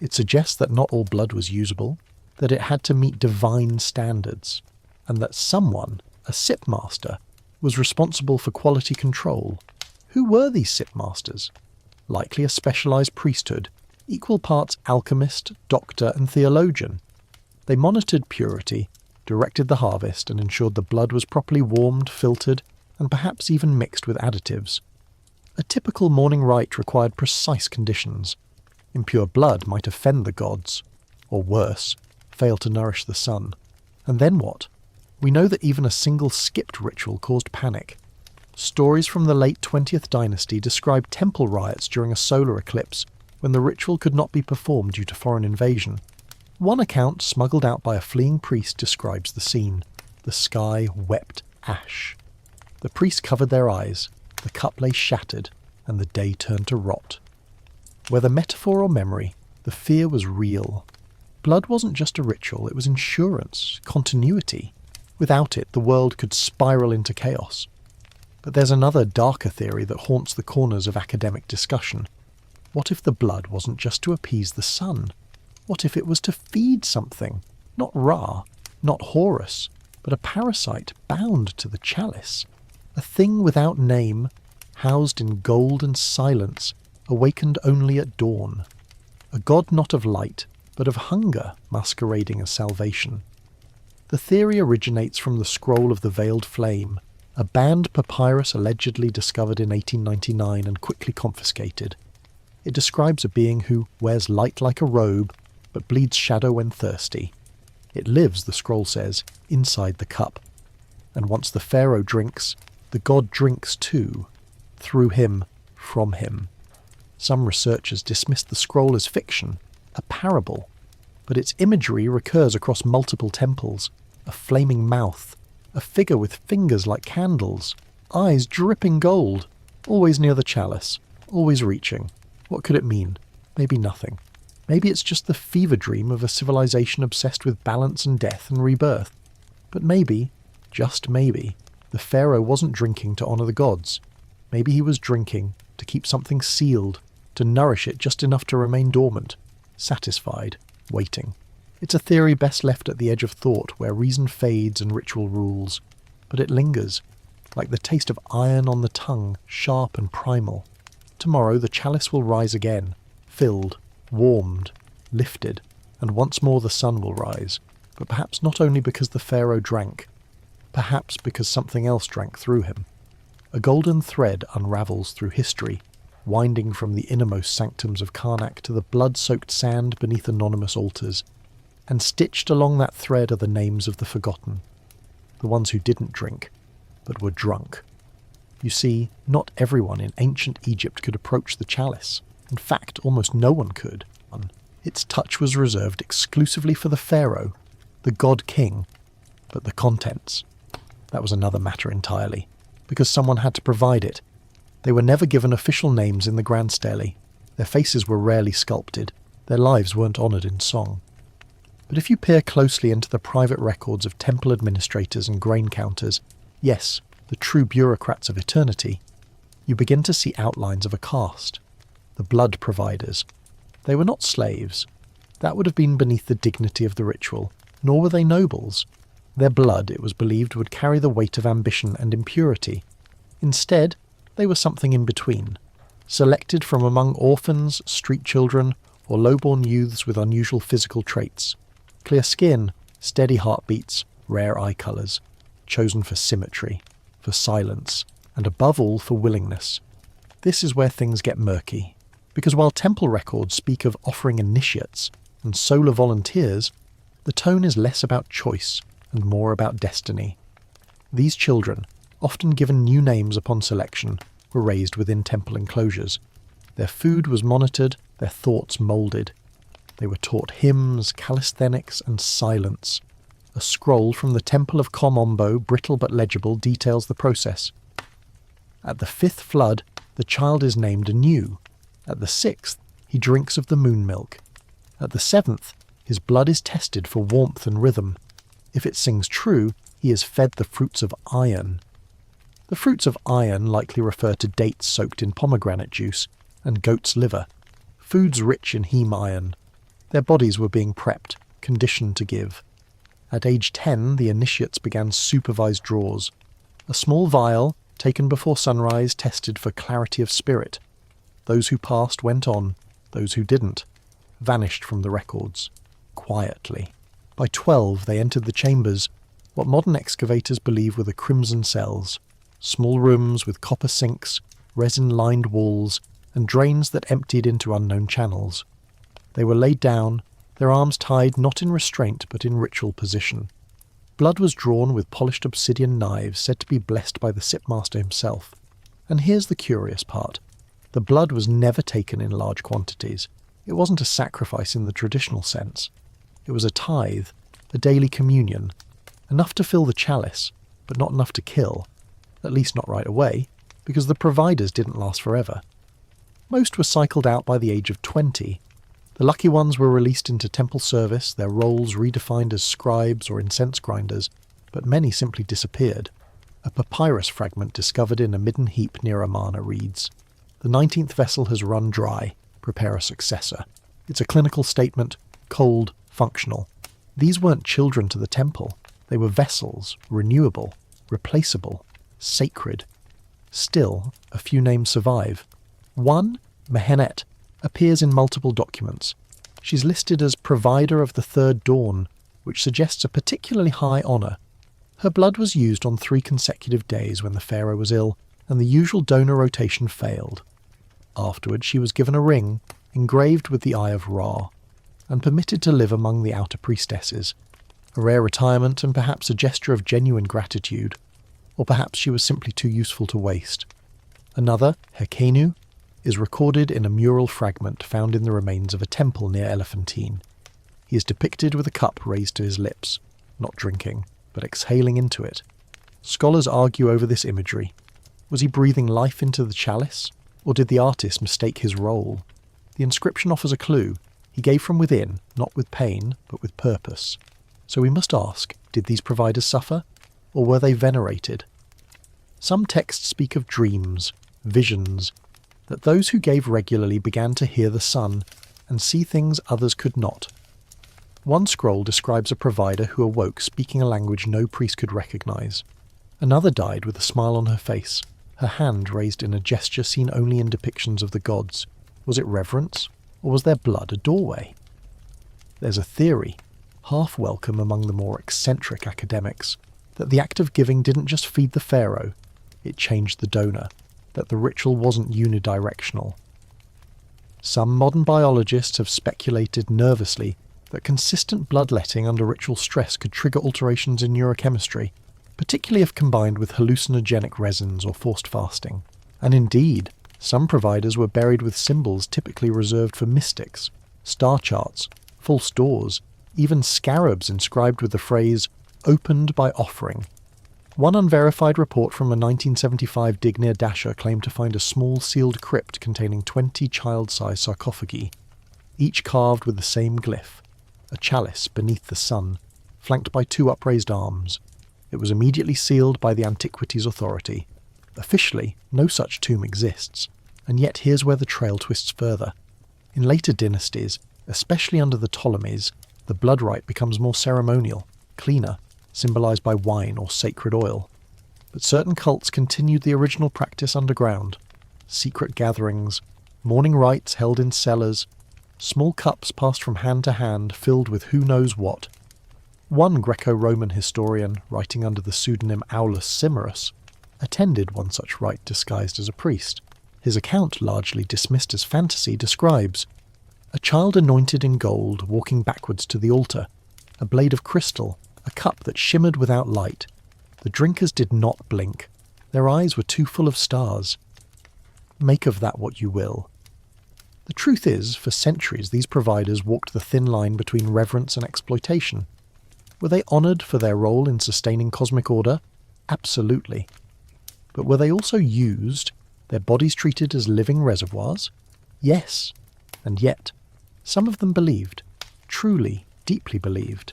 It suggests that not all blood was usable, that it had to meet divine standards. and that someone, a sip master, was responsible for quality control. Who were these sip masters? Likely a specialised priesthood, equal parts alchemist, doctor and theologian. They monitored purity, directed the harvest and ensured the blood was properly warmed, filtered, and perhaps even mixed with additives. A typical morning rite required precise conditions. Impure blood might offend the gods, or worse, fail to nourish the sun. And then what? We know that even a single skipped ritual caused panic. Stories from the late 20th dynasty describe temple riots during a solar eclipse when the ritual could not be performed due to foreign invasion. One account, smuggled out by a fleeing priest, describes the scene. The sky wept ash. The priest covered their eyes, the cup lay shattered, and the day turned to rot. Whether metaphor or memory, the fear was real. Blood wasn't just a ritual, it was insurance, continuity. Without it, the world could spiral into chaos. But there's another, darker theory that haunts the corners of academic discussion. What if the blood wasn't just to appease the sun? What if it was to feed something? Not Ra, not Horus, but a parasite bound to the chalice. A thing without name, housed in gold and silence, awakened only at dawn. A god not of light, but of hunger masquerading as salvation. The theory originates from the Scroll of the Veiled Flame, a banned papyrus allegedly discovered in 1899 and quickly confiscated. It describes a being who wears light like a robe, but bleeds shadow when thirsty. It lives, the scroll says, inside the cup. And once the Pharaoh drinks, the god drinks too, through him, from him. Some researchers dismissed the scroll as fiction, a parable, but its imagery recurs across multiple temples. A flaming mouth, a figure with fingers like candles, eyes dripping gold, always near the chalice, always reaching. What could it mean? Maybe nothing. Maybe it's just the fever dream of a civilization obsessed with balance and death and rebirth. But maybe, just maybe, the Pharaoh wasn't drinking to honour the gods. Maybe he was drinking to keep something sealed, to nourish it just enough to remain dormant, satisfied, waiting. It's a theory best left at the edge of thought, where reason fades and ritual rules. But it lingers, like the taste of iron on the tongue, sharp and primal. Tomorrow the chalice will rise again, filled, warmed, lifted, and once more the sun will rise. But perhaps not only because the Pharaoh drank, perhaps because something else drank through him. A golden thread unravels through history, winding from the innermost sanctums of Karnak to the blood-soaked sand beneath anonymous altars. And stitched along that thread are the names of the forgotten, the ones who didn't drink, but were drunk. You see, not everyone in ancient Egypt could approach the chalice. In fact, almost no one could. Its touch was reserved exclusively for the Pharaoh, the god-king, but the contents, that was another matter entirely, because someone had to provide it. They were never given official names in the grand stele. Their faces were rarely sculpted. Their lives weren't honoured in song. But if you peer closely into the private records of temple administrators and grain counters, yes, the true bureaucrats of eternity, you begin to see outlines of a caste. The blood providers. They were not slaves. That would have been beneath the dignity of the ritual, nor were they nobles. Their blood, it was believed, would carry the weight of ambition and impurity. Instead, they were something in between, selected from among orphans, street children, or low-born youths with unusual physical traits. Clear skin, steady heartbeats, rare eye colours, chosen for symmetry, for silence, and above all for willingness. This is where things get murky, because while temple records speak of offering initiates and solar volunteers, the tone is less about choice and more about destiny. These children, often given new names upon selection, were raised within temple enclosures. Their food was monitored, their thoughts moulded. They were taught hymns, calisthenics, and silence. A scroll from the Temple of Kom-Ombo, brittle but legible, details the process. At the 5th flood, the child is named anew. At the 6th, he drinks of the moon milk. At the 7th, his blood is tested for warmth and rhythm. If it sings true, he is fed the fruits of iron. The fruits of iron likely refer to dates soaked in pomegranate juice and goat's liver, foods rich in heme iron. Their bodies were being prepped, conditioned to give. At age 10, the initiates began supervised draws. A small vial, taken before sunrise, tested for clarity of spirit. Those who passed went on, those who didn't vanished from the records, quietly. By 12, they entered the chambers, what modern excavators believe were the crimson cells, small rooms with copper sinks, resin-lined walls, and drains that emptied into unknown channels. They were laid down, their arms tied not in restraint but in ritual position. Blood was drawn with polished obsidian knives said to be blessed by the sipmaster himself. And here's the curious part. The blood was never taken in large quantities. It wasn't a sacrifice in the traditional sense. It was a tithe, a daily communion, enough to fill the chalice, but not enough to kill, at least not right away, because the providers didn't last forever. Most were cycled out by the age of 20. The lucky ones were released into temple service, their roles redefined as scribes or incense grinders, but many simply disappeared. A papyrus fragment discovered in a midden heap near Amarna reads, "The 19th vessel has run dry. Prepare a successor." It's a clinical statement, cold, functional. These weren't children to the temple. They were vessels, renewable, replaceable, sacred. Still, a few names survive. One, Mehenet, appears in multiple documents. She's listed as provider of the third dawn, which suggests a particularly high honour. Her blood was used on 3 consecutive days when the pharaoh was ill, and the usual donor rotation failed. Afterwards she was given a ring, engraved with the Eye of Ra, and permitted to live among the outer priestesses. A rare retirement and perhaps a gesture of genuine gratitude, or perhaps she was simply too useful to waste. Another, Hekenu, is recorded in a mural fragment found in the remains of a temple near Elephantine. He is depicted with a cup raised to his lips, not drinking, but exhaling into it. Scholars argue over this imagery. Was he breathing life into the chalice, or did the artist mistake his role? The inscription offers a clue. He gave from within, not with pain, but with purpose. So we must ask, did these providers suffer, or were they venerated? Some texts speak of dreams, visions, that those who gave regularly began to hear the sun and see things others could not. One scroll describes a provider who awoke speaking a language no priest could recognize. Another died with a smile on her face, her hand raised in a gesture seen only in depictions of the gods. Was it reverence, or was their blood a doorway? There's a theory, half welcome among the more eccentric academics, that the act of giving didn't just feed the pharaoh, it changed the donor, that the ritual wasn't unidirectional. Some modern biologists have speculated nervously that consistent bloodletting under ritual stress could trigger alterations in neurochemistry, particularly if combined with hallucinogenic resins or forced fasting. And indeed, some providers were buried with symbols typically reserved for mystics, star charts, false doors, even scarabs inscribed with the phrase, "opened by offering." One unverified report from a 1975 dig near Dasha claimed to find a small sealed crypt containing 20 child-sized sarcophagi, each carved with the same glyph, a chalice beneath the sun, flanked by 2 upraised arms. It was immediately sealed by the Antiquities Authority. Officially, no such tomb exists, and yet here's where the trail twists further. In later dynasties, especially under the Ptolemies, the blood rite becomes more ceremonial, cleaner, symbolized by wine or sacred oil. But certain cults continued the original practice underground. Secret gatherings, morning rites held in cellars, small cups passed from hand to hand filled with who knows what. One Greco-Roman historian, writing under the pseudonym Aulus Simmerus, attended one such rite disguised as a priest. His account, largely dismissed as fantasy, describes a child anointed in gold walking backwards to the altar, a blade of crystal, a cup that shimmered without light. The drinkers did not blink. Their eyes were too full of stars. Make of that what you will. The truth is, for centuries these providers walked the thin line between reverence and exploitation. Were they honoured for their role in sustaining cosmic order? Absolutely. But were they also used, their bodies treated as living reservoirs? Yes. And yet, some of them believed, truly, deeply believed,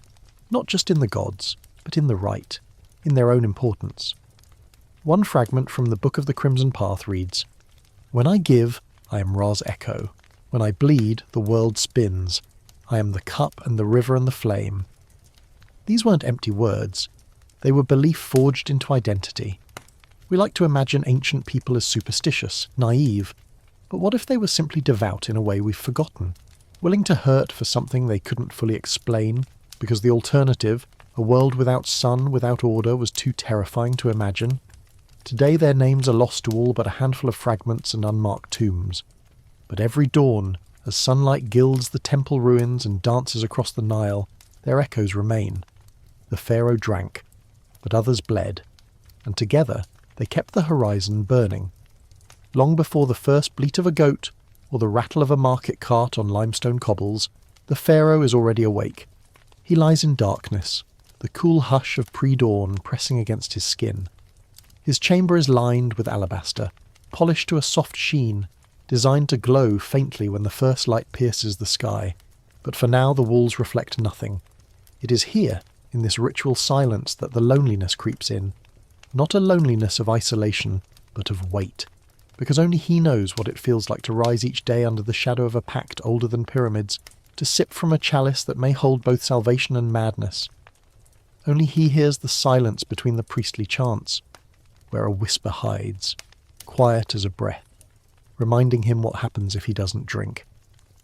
not just in the gods, but in the rite, in their own importance. One fragment from the Book of the Crimson Path reads, "When I give, I am Ra's echo. When I bleed, the world spins. I am the cup and the river and the flame." These weren't empty words. They were belief forged into identity. We like to imagine ancient people as superstitious, naive, but what if they were simply devout in a way we've forgotten, willing to hurt for something they couldn't fully explain, because the alternative, a world without sun, without order, was too terrifying to imagine? Today their names are lost to all but a handful of fragments and unmarked tombs. But every dawn, as sunlight gilds the temple ruins and dances across the Nile, their echoes remain. The pharaoh drank, but others bled, and together they kept the horizon burning. Long before the first bleat of a goat or the rattle of a market cart on limestone cobbles, the pharaoh is already awake. He lies in darkness, the cool hush of pre-dawn pressing against his skin. His chamber is lined with alabaster, polished to a soft sheen, designed to glow faintly when the first light pierces the sky. But for now the walls reflect nothing. It is here, in this ritual silence, that the loneliness creeps in. Not a loneliness of isolation, but of weight. Because only he knows what it feels like to rise each day under the shadow of a pact older than pyramids, to sip from a chalice that may hold both salvation and madness. Only he hears the silence between the priestly chants, where a whisper hides, quiet as a breath, reminding him what happens if he doesn't drink.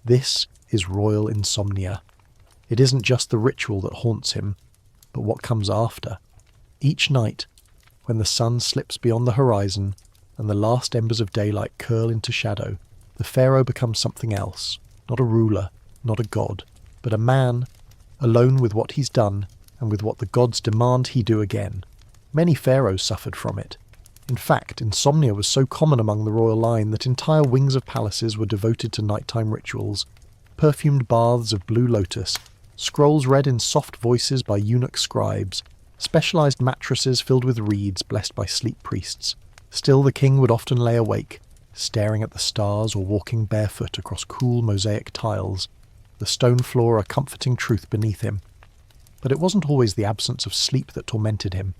This is royal insomnia. It isn't just the ritual that haunts him, but what comes after. Each night, when the sun slips beyond the horizon and the last embers of daylight curl into shadow, the pharaoh becomes something else, not a ruler, not a god, but a man, alone with what he's done and with what the gods demand he do again. Many pharaohs suffered from it. In fact, insomnia was so common among the royal line that entire wings of palaces were devoted to nighttime rituals, perfumed baths of blue lotus, scrolls read in soft voices by eunuch scribes, specialized mattresses filled with reeds blessed by sleep priests. Still the king would often lay awake, staring at the stars or walking barefoot across cool mosaic tiles, the stone floor a comforting truth beneath him. But it wasn't always the absence of sleep that tormented him.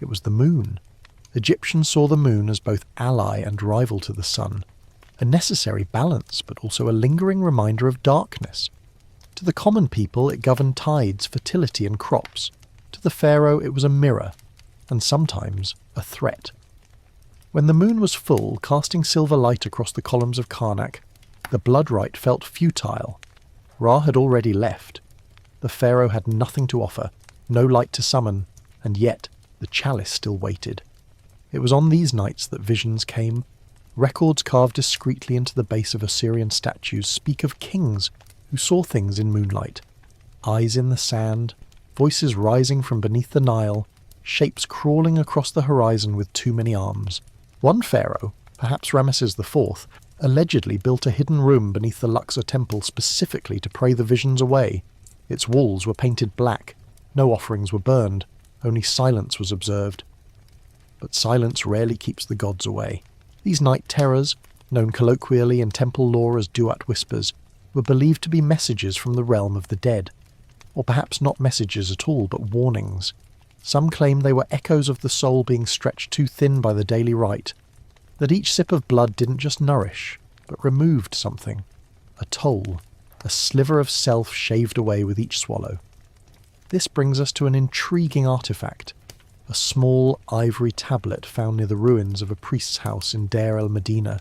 It was the moon. Egyptians saw the moon as both ally and rival to the sun, a necessary balance but also a lingering reminder of darkness. To the common people it governed tides, fertility and crops. To the pharaoh it was a mirror, and sometimes a threat. When the moon was full, casting silver light across the columns of Karnak, the blood rite felt futile. Ra had already left. The pharaoh had nothing to offer, no light to summon, and yet the chalice still waited. It was on these nights that visions came. Records carved discreetly into the base of Assyrian statues speak of kings who saw things in moonlight. Eyes in the sand, voices rising from beneath the Nile, shapes crawling across the horizon with too many arms. One pharaoh, perhaps Ramesses IV, allegedly built a hidden room beneath the Luxor temple specifically to pray the visions away. Its walls were painted black, no offerings were burned, only silence was observed. But silence rarely keeps the gods away. These night terrors, known colloquially in temple lore as duat whispers, were believed to be messages from the realm of the dead. Or perhaps not messages at all, but warnings. Some claim they were echoes of the soul being stretched too thin by the daily rite, that each sip of blood didn't just nourish, but removed something. A toll, a sliver of self shaved away with each swallow. This brings us to an intriguing artifact, a small ivory tablet found near the ruins of a priest's house in Deir el-Medina.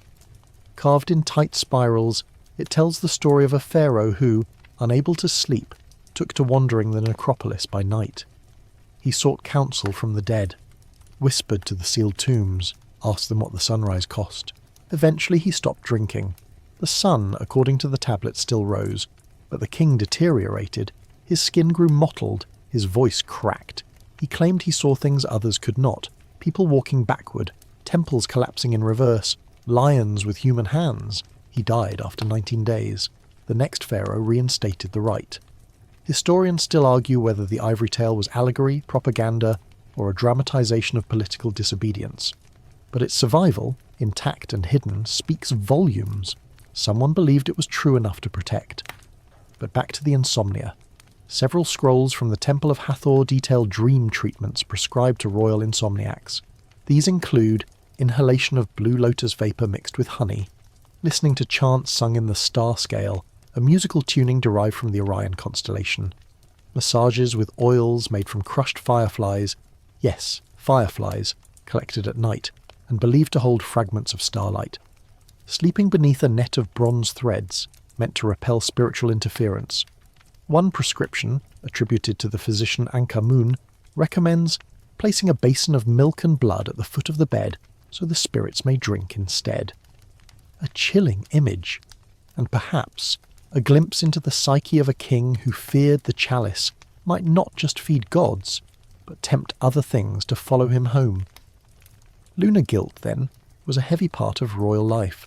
Carved in tight spirals, it tells the story of a pharaoh who, unable to sleep, took to wandering the necropolis by night. He sought counsel from the dead, whispered to the sealed tombs, asked them what the sunrise cost. Eventually he stopped drinking. The sun, according to the tablet, still rose, but the king deteriorated. His skin grew mottled, his voice cracked. He claimed he saw things others could not, people walking backward, temples collapsing in reverse, lions with human hands. He died after 19 days. The next pharaoh reinstated the rite. Historians still argue whether the ivory tale was allegory, propaganda, or a dramatization of political disobedience. But its survival, intact and hidden, speaks volumes. Someone believed it was true enough to protect. But back to the insomnia. Several scrolls from the Temple of Hathor detail dream treatments prescribed to royal insomniacs. These include inhalation of blue lotus vapor mixed with honey, listening to chants sung in the star scale, a musical tuning derived from the Orion constellation, massages with oils made from crushed fireflies, yes, fireflies, collected at night and believed to hold fragments of starlight. Sleeping beneath a net of bronze threads, meant to repel spiritual interference. One prescription, attributed to the physician Ankamun, recommends placing a basin of milk and blood at the foot of the bed so the spirits may drink instead. A chilling image, and perhaps a glimpse into the psyche of a king who feared the chalice might not just feed gods, but tempt other things to follow him home. Lunar guilt, then, was a heavy part of royal life.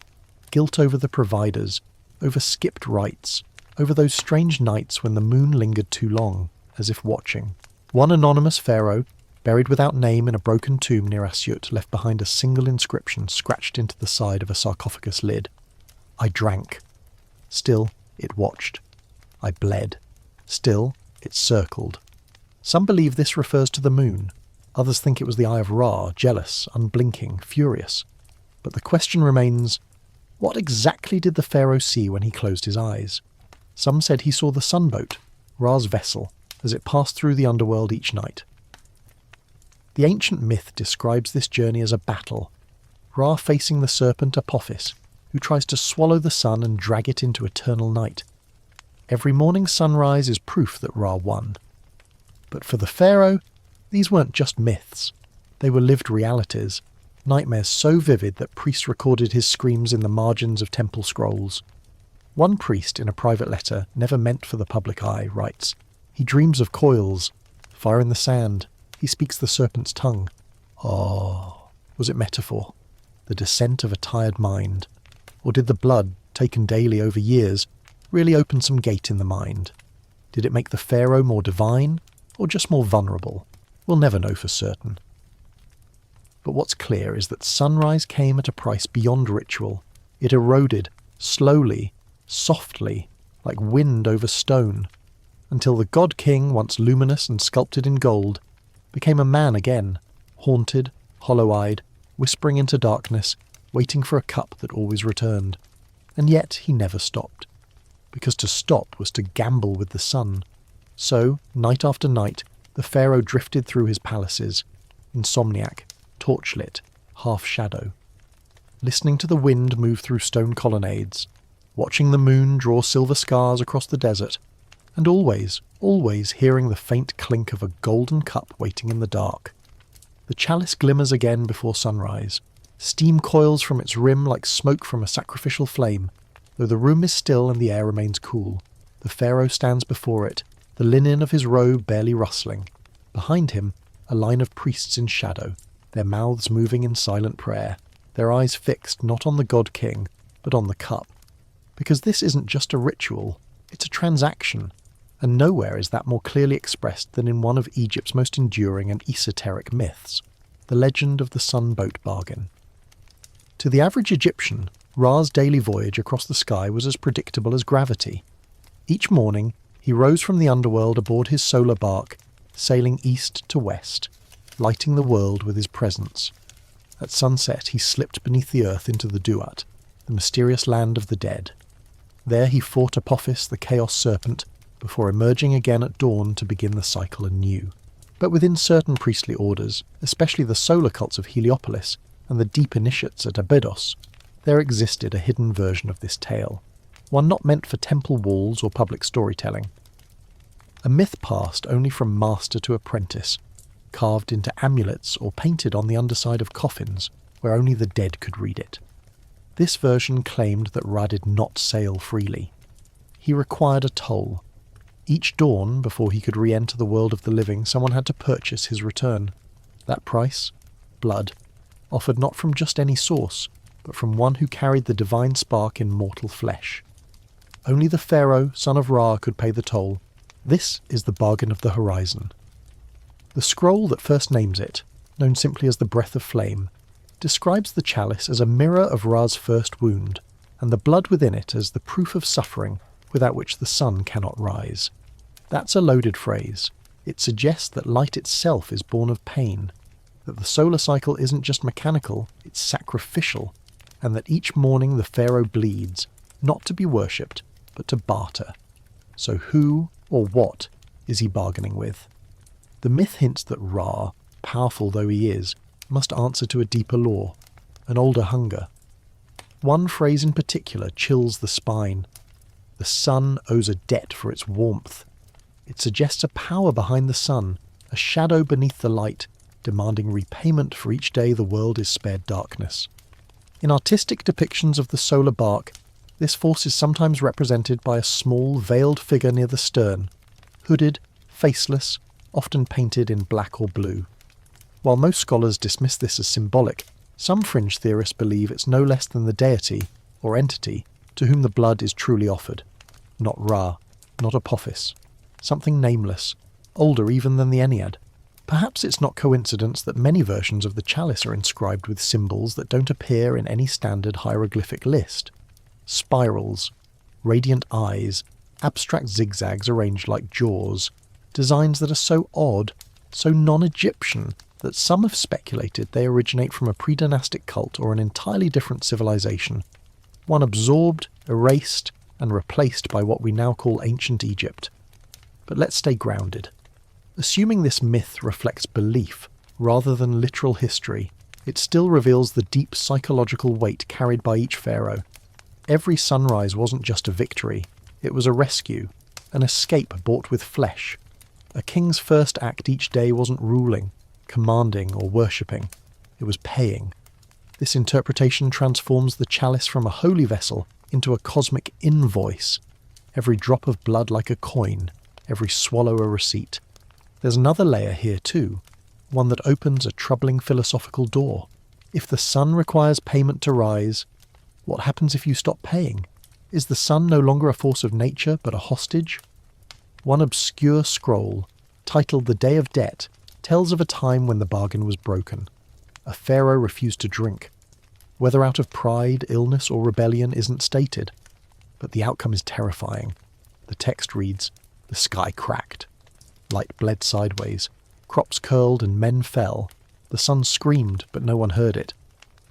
Guilt over the providers, over skipped rites, over those strange nights when the moon lingered too long, as if watching. One anonymous pharaoh, buried without name in a broken tomb near Asyut, left behind a single inscription scratched into the side of a sarcophagus lid. I drank. Still, it watched. I bled. Still, it circled. Some believe this refers to the moon. Others think it was the eye of Ra, jealous, unblinking, furious. But the question remains, what exactly did the pharaoh see when he closed his eyes? Some said he saw the sunboat, Ra's vessel, as it passed through the underworld each night. The ancient myth describes this journey as a battle, Ra facing the serpent Apophis, who tries to swallow the sun and drag it into eternal night. Every morning sunrise is proof that Ra won. But for the pharaoh, these weren't just myths. They were lived realities, nightmares so vivid that priests recorded his screams in the margins of temple scrolls. One priest, in a private letter, never meant for the public eye, writes, "He dreams of coils, fire in the sand. He speaks the serpent's tongue." Oh, was it metaphor? The descent of a tired mind? Or did the blood, taken daily over years, really open some gate in the mind? Did it make the pharaoh more divine, or just more vulnerable? We'll never know for certain. But what's clear is that sunrise came at a price beyond ritual. It eroded, slowly, softly, like wind over stone, until the god-king, once luminous and sculpted in gold, became a man again, haunted, hollow-eyed, whispering into darkness, waiting for a cup that always returned. And yet he never stopped, because to stop was to gamble with the sun. So, night after night, the pharaoh drifted through his palaces, insomniac, torchlit, half-shadow, listening to the wind move through stone colonnades, watching the moon draw silver scars across the desert, and always, always hearing the faint clink of a golden cup waiting in the dark. The chalice glimmers again before sunrise. Steam coils from its rim like smoke from a sacrificial flame. Though the room is still and the air remains cool, the pharaoh stands before it, the linen of his robe barely rustling. Behind him, a line of priests in shadow, their mouths moving in silent prayer, their eyes fixed not on the god-king, but on the cup. Because this isn't just a ritual, it's a transaction, and nowhere is that more clearly expressed than in one of Egypt's most enduring and esoteric myths, the legend of the sun-boat bargain. To the average Egyptian, Ra's daily voyage across the sky was as predictable as gravity. Each morning, he rose from the underworld aboard his solar bark, sailing east to west, lighting the world with his presence. At sunset, he slipped beneath the earth into the Duat, the mysterious land of the dead. There he fought Apophis, the chaos serpent, before emerging again at dawn to begin the cycle anew. But within certain priestly orders, especially the solar cults of Heliopolis and the deep initiates at Abydos, there existed a hidden version of this tale, one not meant for temple walls or public storytelling. A myth passed only from master to apprentice, carved into amulets or painted on the underside of coffins, where only the dead could read it. This version claimed that Ra did not sail freely. He required a toll. Each dawn, before he could re-enter the world of the living, someone had to purchase his return. That price? Blood. Offered not from just any source, but from one who carried the divine spark in mortal flesh. Only the pharaoh, son of Ra, could pay the toll. This is the bargain of the horizon. The scroll that first names it, known simply as the Breath of Flame, describes the chalice as a mirror of Ra's first wound, and the blood within it as the proof of suffering without which the sun cannot rise. That's a loaded phrase. It suggests that light itself is born of pain, that the solar cycle isn't just mechanical, it's sacrificial, and that each morning the pharaoh bleeds, not to be worshipped, but to barter. So who or what is he bargaining with? The myth hints that Ra, powerful though he is, must answer to a deeper law, an older hunger. One phrase in particular chills the spine. The sun owes a debt for its warmth. It suggests a power behind the sun, a shadow beneath the light, demanding repayment for each day the world is spared darkness. In artistic depictions of the solar bark, this force is sometimes represented by a small, veiled figure near the stern, hooded, faceless, often painted in black or blue. While most scholars dismiss this as symbolic, some fringe theorists believe it's no less than the deity, or entity, to whom the blood is truly offered. Not Ra, not Apophis. Something nameless, older even than the Ennead. Perhaps it's not coincidence that many versions of the chalice are inscribed with symbols that don't appear in any standard hieroglyphic list. Spirals, radiant eyes, abstract zigzags arranged like jaws, designs that are so odd, so non-Egyptian, that some have speculated they originate from a pre-dynastic cult or an entirely different civilization, one absorbed, erased, and replaced by what we now call ancient Egypt. But let's stay grounded. Assuming this myth reflects belief rather than literal history, it still reveals the deep psychological weight carried by each pharaoh. Every sunrise wasn't just a victory, it was a rescue, an escape bought with flesh. A king's first act each day wasn't ruling, commanding, or worshipping. It was paying. This interpretation transforms the chalice from a holy vessel into a cosmic invoice, every drop of blood like a coin, every swallow a receipt. There's another layer here too, one that opens a troubling philosophical door. If the sun requires payment to rise, what happens if you stop paying? Is the sun no longer a force of nature but a hostage? One obscure scroll, titled The Day of Debt, tells of a time when the bargain was broken. A pharaoh refused to drink. Whether out of pride, illness, or rebellion isn't stated, but the outcome is terrifying. The text reads, "The sky cracked. Light bled sideways. Crops curled and men fell. The sun screamed, but no one heard it.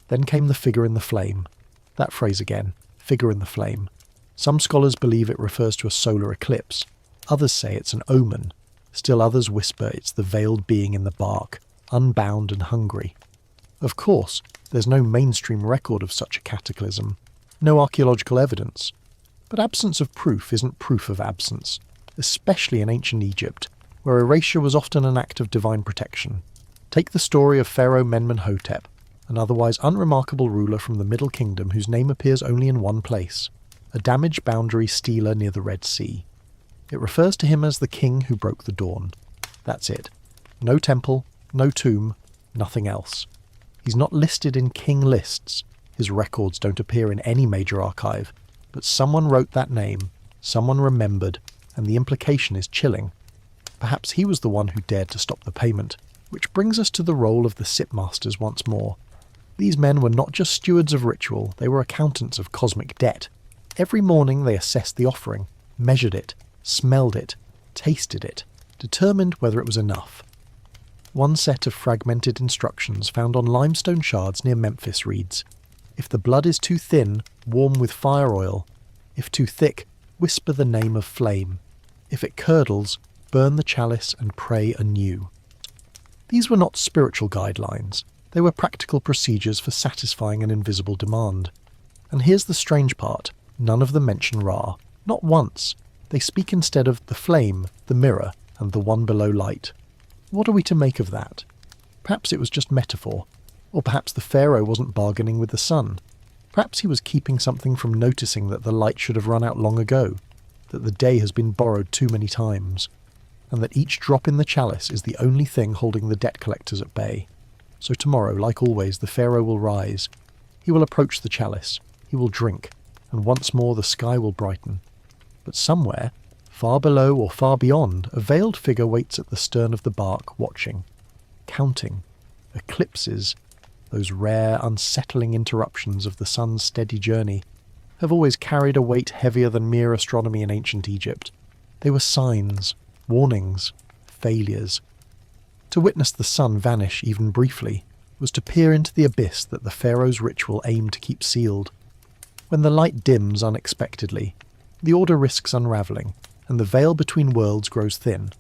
Then came the figure in the flame." That phrase again, figure in the flame. Some scholars believe it refers to a solar eclipse. Others say it's an omen. Still others whisper it's the veiled being in the bark, unbound and hungry. Of course, there's no mainstream record of such a cataclysm, no archaeological evidence. But absence of proof isn't proof of absence, especially in ancient Egypt, where erasure was often an act of divine protection. Take the story of Pharaoh Menmenhotep, an otherwise unremarkable ruler from the Middle Kingdom whose name appears only in one place, a damaged boundary stela near the Red Sea. It refers to him as the king who broke the dawn. That's it. No temple, no tomb, nothing else. He's not listed in king lists. His records don't appear in any major archive. But someone wrote that name, someone remembered, and the implication is chilling. Perhaps he was the one who dared to stop the payment, which brings us to the role of the sipmasters once more. These men were not just stewards of ritual, they were accountants of cosmic debt. Every morning they assessed the offering, measured it, smelled it, tasted it, determined whether it was enough. One set of fragmented instructions found on limestone shards near Memphis reads, "If the blood is too thin, warm with fire oil. If too thick, whisper the name of flame. If it curdles, burn the chalice and pray anew." These were not spiritual guidelines. They were practical procedures for satisfying an invisible demand. And here's the strange part. None of them mention Ra. Not once. They speak instead of the flame, the mirror, and the one below light. What are we to make of that? Perhaps it was just metaphor. Or perhaps the pharaoh wasn't bargaining with the sun. Perhaps he was keeping something from noticing that the light should have run out long ago, that the day has been borrowed too many times, and that each drop in the chalice is the only thing holding the debt collectors at bay. So tomorrow, like always, the pharaoh will rise. He will approach the chalice. He will drink, and once more the sky will brighten. But somewhere, far below or far beyond, a veiled figure waits at the stern of the bark, watching, counting, eclipses. Those rare, unsettling interruptions of the sun's steady journey have always carried a weight heavier than mere astronomy in ancient Egypt. They were signs, warnings, failures. To witness the sun vanish even briefly was to peer into the abyss that the pharaoh's ritual aimed to keep sealed. When the light dims unexpectedly, the order risks unravelling, and the veil between worlds grows thin.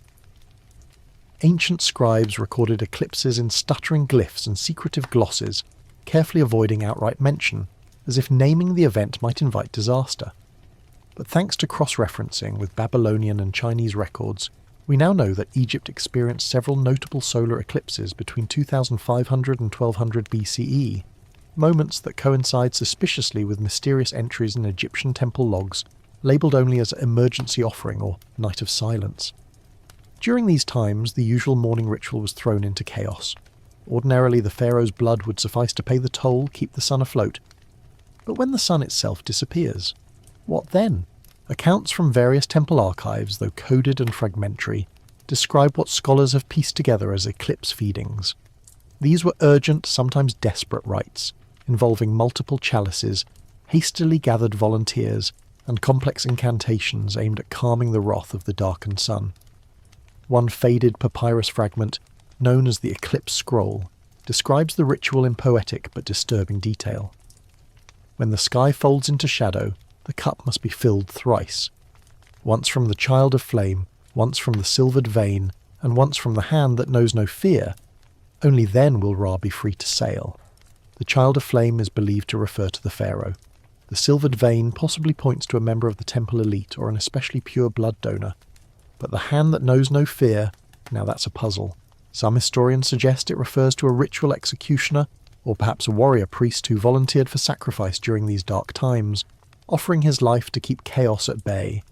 Ancient scribes recorded eclipses in stuttering glyphs and secretive glosses, carefully avoiding outright mention, as if naming the event might invite disaster. But thanks to cross-referencing with Babylonian and Chinese records, we now know that Egypt experienced several notable solar eclipses between 2500 and 1200 BCE, moments that coincide suspiciously with mysterious entries in Egyptian temple logs, labelled only as emergency offering or night of silence. During these times, the usual morning ritual was thrown into chaos. Ordinarily, the pharaoh's blood would suffice to pay the toll, keep the sun afloat. But when the sun itself disappears, what then? Accounts from various temple archives, though coded and fragmentary, describe what scholars have pieced together as eclipse feedings. These were urgent, sometimes desperate rites, involving multiple chalices, hastily gathered volunteers, and complex incantations aimed at calming the wrath of the darkened sun. One faded papyrus fragment, known as the Eclipse Scroll, describes the ritual in poetic but disturbing detail. When the sky folds into shadow, the cup must be filled thrice. Once from the child of flame, once from the silvered vein, and once from the hand that knows no fear. Only then will Ra be free to sail. The child of flame is believed to refer to the pharaoh. The silvered vein possibly points to a member of the temple elite or an especially pure blood donor. But the hand that knows no fear, now that's a puzzle. Some historians suggest it refers to a ritual executioner, or perhaps a warrior priest who volunteered for sacrifice during these dark times, offering his life to keep chaos at bay.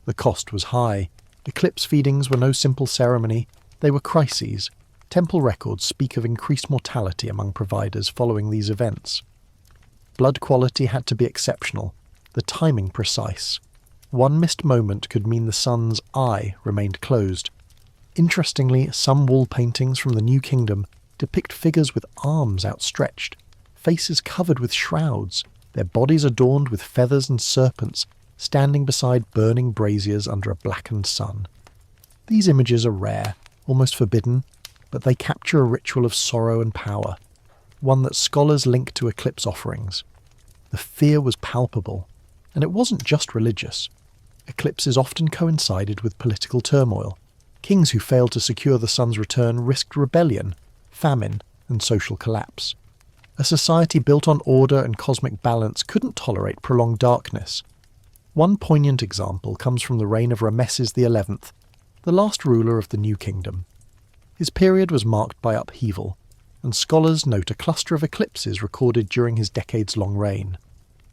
The cost was high. Eclipse feedings were no simple ceremony, they were crises. Temple records speak of increased mortality among providers following these events. Blood quality had to be exceptional, the timing precise. One missed moment could mean the sun's eye remained closed. Interestingly, some wall paintings from the New Kingdom depict figures with arms outstretched, faces covered with shrouds, their bodies adorned with feathers and serpents, standing beside burning braziers under a blackened sun. These images are rare, almost forbidden, but they capture a ritual of sorrow and power, one that scholars link to eclipse offerings. The fear was palpable, and it wasn't just religious. Eclipses often coincided with political turmoil. Kings who failed to secure the sun's return risked rebellion, famine, and social collapse. A society built on order and cosmic balance couldn't tolerate prolonged darkness. One poignant example comes from the reign of Rameses XI, the last ruler of the New Kingdom. His period was marked by upheaval, and scholars note a cluster of eclipses recorded during his decades-long reign.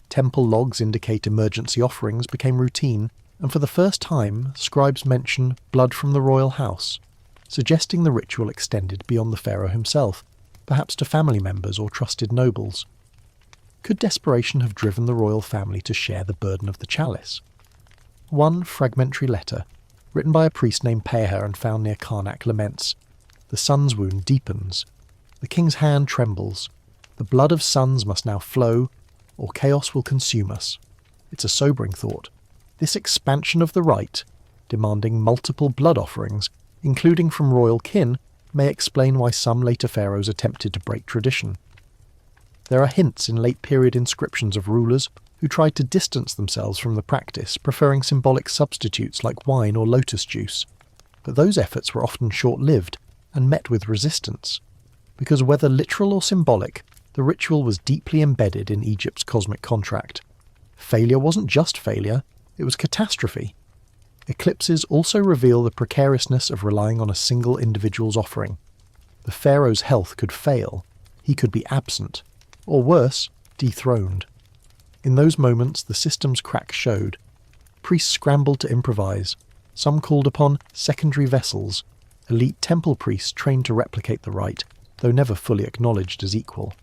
Temple logs indicate emergency offerings became routine, and for the first time, scribes mention blood from the royal house, suggesting the ritual extended beyond the pharaoh himself, perhaps to family members or trusted nobles. Could desperation have driven the royal family to share the burden of the chalice? One fragmentary letter, written by a priest named Pharaoh and found near Karnak, laments, "The sun's wound deepens. The king's hand trembles. The blood of sons must now flow, or chaos will consume us." It's a sobering thought. This expansion of the rite, demanding multiple blood offerings, including from royal kin, may explain why some later pharaohs attempted to break tradition. There are hints in late-period inscriptions of rulers who tried to distance themselves from the practice, preferring symbolic substitutes like wine or lotus juice. But those efforts were often short-lived and met with resistance, because whether literal or symbolic, the ritual was deeply embedded in Egypt's cosmic contract. Failure wasn't just failure, it was catastrophe. Eclipses also reveal the precariousness of relying on a single individual's offering. The pharaoh's health could fail, he could be absent, or worse, dethroned. In those moments, the system's cracks showed. Priests scrambled to improvise. Some called upon secondary vessels, elite temple priests trained to replicate the rite, though never fully acknowledged as equal.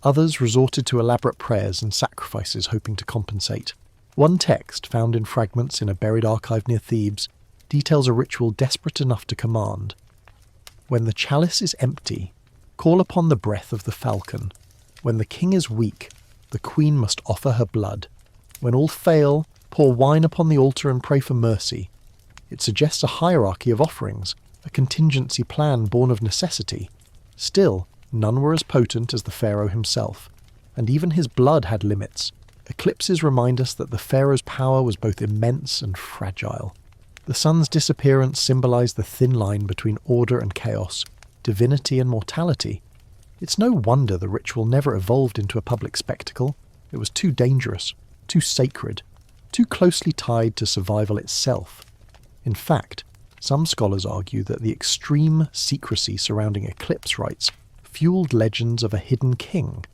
Others resorted to elaborate prayers and sacrifices hoping to compensate. One text, found in fragments in a buried archive near Thebes, details a ritual desperate enough to command. When the chalice is empty, call upon the breath of the falcon. When the king is weak, the queen must offer her blood. When all fail, pour wine upon the altar and pray for mercy. It suggests a hierarchy of offerings, a contingency plan born of necessity. Still, none were as potent as the pharaoh himself, and even his blood had limits. Eclipses remind us that the pharaoh's power was both immense and fragile. The sun's disappearance symbolized the thin line between order and chaos, divinity and mortality. It's no wonder the ritual never evolved into a public spectacle. It was too dangerous, too sacred, too closely tied to survival itself. In fact, some scholars argue that the extreme secrecy surrounding eclipse rites fueled legends of a hidden king,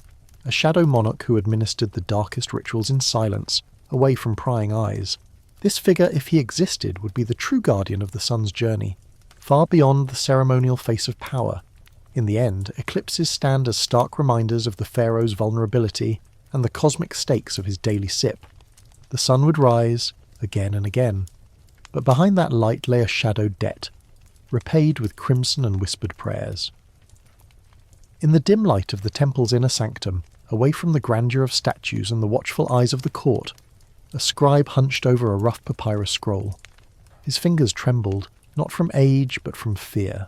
a shadow monarch who administered the darkest rituals in silence, away from prying eyes. This figure, if he existed, would be the true guardian of the sun's journey, far beyond the ceremonial face of power. In the end, eclipses stand as stark reminders of the Pharaoh's vulnerability and the cosmic stakes of his daily sip. The sun would rise, again and again, but behind that light lay a shadowed debt, repaid with crimson and whispered prayers. In the dim light of the temple's inner sanctum, away from the grandeur of statues and the watchful eyes of the court, a scribe hunched over a rough papyrus scroll. His fingers trembled, not from age but from fear.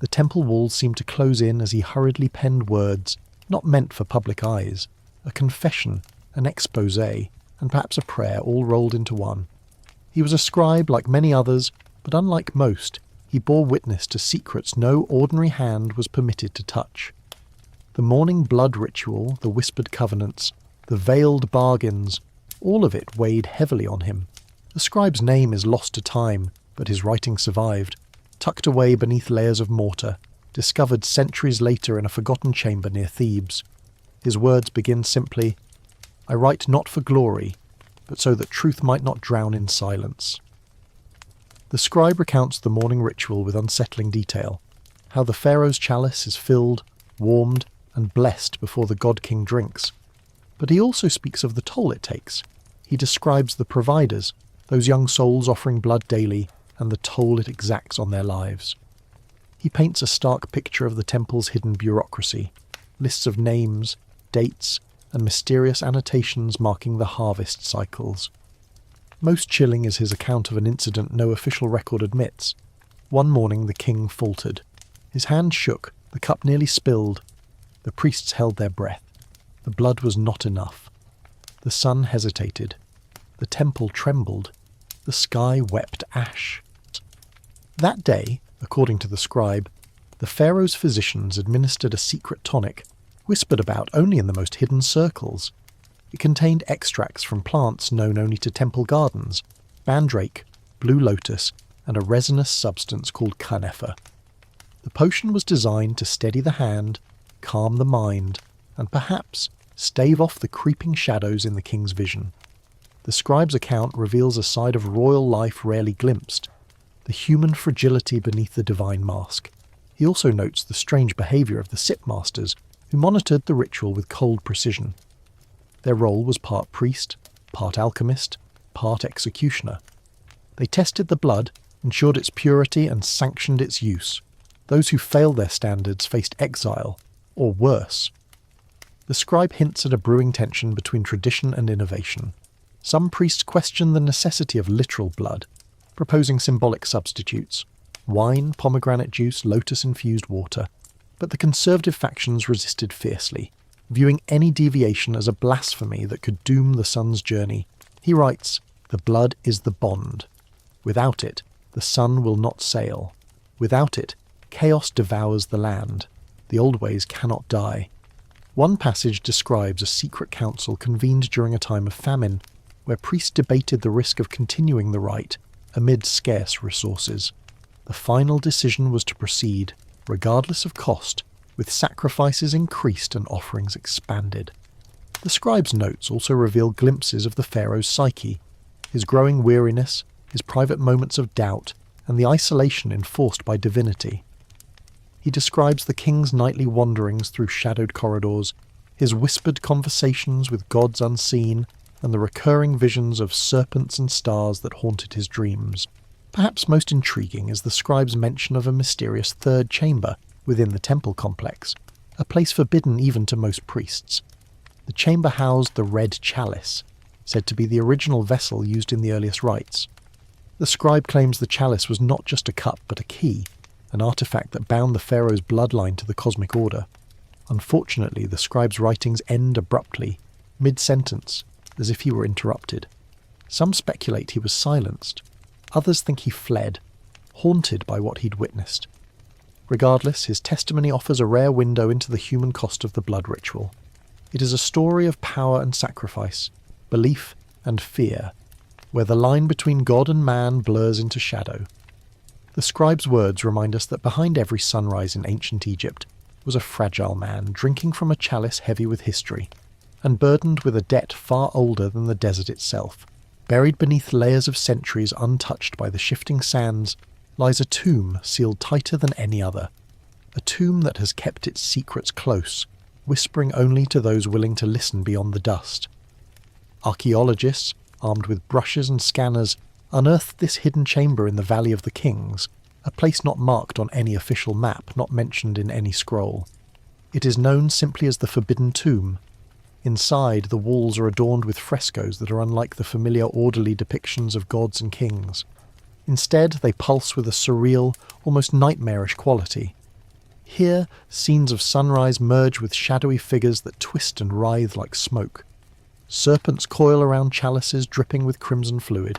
The temple walls seemed to close in as he hurriedly penned words not meant for public eyes, a confession, an exposé, and perhaps a prayer all rolled into one. He was a scribe like many others, but unlike most, he bore witness to secrets no ordinary hand was permitted to touch. The morning blood ritual, the whispered covenants, the veiled bargains, all of it weighed heavily on him. The scribe's name is lost to time, but his writing survived, tucked away beneath layers of mortar, discovered centuries later in a forgotten chamber near Thebes. His words begin simply, "I write not for glory, but so that truth might not drown in silence." The scribe recounts the morning ritual with unsettling detail, how the Pharaoh's chalice is filled, warmed, and blessed before the god-king drinks. But he also speaks of the toll it takes. He describes the providers, those young souls offering blood daily, and the toll it exacts on their lives. He paints a stark picture of the temple's hidden bureaucracy, lists of names, dates, and mysterious annotations marking the harvest cycles. Most chilling is his account of an incident no official record admits. One morning the king faltered. His hand shook, the cup nearly spilled. The priests held their breath. The blood was not enough. The sun hesitated. The temple trembled. The sky wept ash. That day, according to the scribe, the Pharaoh's physicians administered a secret tonic, whispered about only in the most hidden circles. It contained extracts from plants known only to temple gardens, mandrake, blue lotus, and a resinous substance called kanefa. The potion was designed to steady the hand, calm the mind, and perhaps stave off the creeping shadows in the king's vision. The scribe's account reveals a side of royal life rarely glimpsed, the human fragility beneath the divine mask. He also notes the strange behaviour of the sip masters, who monitored the ritual with cold precision. Their role was part priest, part alchemist, part executioner. They tested the blood, ensured its purity, and sanctioned its use. Those who failed their standards faced exile, or worse. The scribe hints at a brewing tension between tradition and innovation. Some priests question the necessity of literal blood, proposing symbolic substitutes: wine, pomegranate juice, lotus-infused water. But the conservative factions resisted fiercely, viewing any deviation as a blasphemy that could doom the sun's journey. He writes, "The blood is the bond. Without it, the sun will not sail. Without it, chaos devours the land. The old ways cannot die." One passage describes a secret council convened during a time of famine, where priests debated the risk of continuing the rite amid scarce resources. The final decision was to proceed, regardless of cost, with sacrifices increased and offerings expanded. The scribe's notes also reveal glimpses of the Pharaoh's psyche, his growing weariness, his private moments of doubt, and the isolation enforced by divinity. He describes the king's nightly wanderings through shadowed corridors, his whispered conversations with gods unseen, and the recurring visions of serpents and stars that haunted his dreams. Perhaps most intriguing is the scribe's mention of a mysterious third chamber within the temple complex, a place forbidden even to most priests. The chamber housed the red chalice, said to be the original vessel used in the earliest rites. The scribe claims the chalice was not just a cup but a key, an artifact that bound the pharaoh's bloodline to the cosmic order. Unfortunately, the scribe's writings end abruptly, mid-sentence, as if he were interrupted. Some speculate he was silenced. Others think he fled, haunted by what he'd witnessed. Regardless, his testimony offers a rare window into the human cost of the blood ritual. It is a story of power and sacrifice, belief and fear, where the line between God and man blurs into shadow. The scribe's words remind us that behind every sunrise in ancient Egypt was a fragile man drinking from a chalice heavy with history, and burdened with a debt far older than the desert itself. Buried beneath layers of centuries untouched by the shifting sands lies a tomb sealed tighter than any other, a tomb that has kept its secrets close, whispering only to those willing to listen beyond the dust. Archaeologists, armed with brushes and scanners, unearthed this hidden chamber in the Valley of the Kings, a place not marked on any official map, not mentioned in any scroll. It is known simply as the Forbidden Tomb. Inside, the walls are adorned with frescoes that are unlike the familiar orderly depictions of gods and kings. Instead, they pulse with a surreal, almost nightmarish quality. Here, scenes of sunrise merge with shadowy figures that twist and writhe like smoke. Serpents coil around chalices dripping with crimson fluid.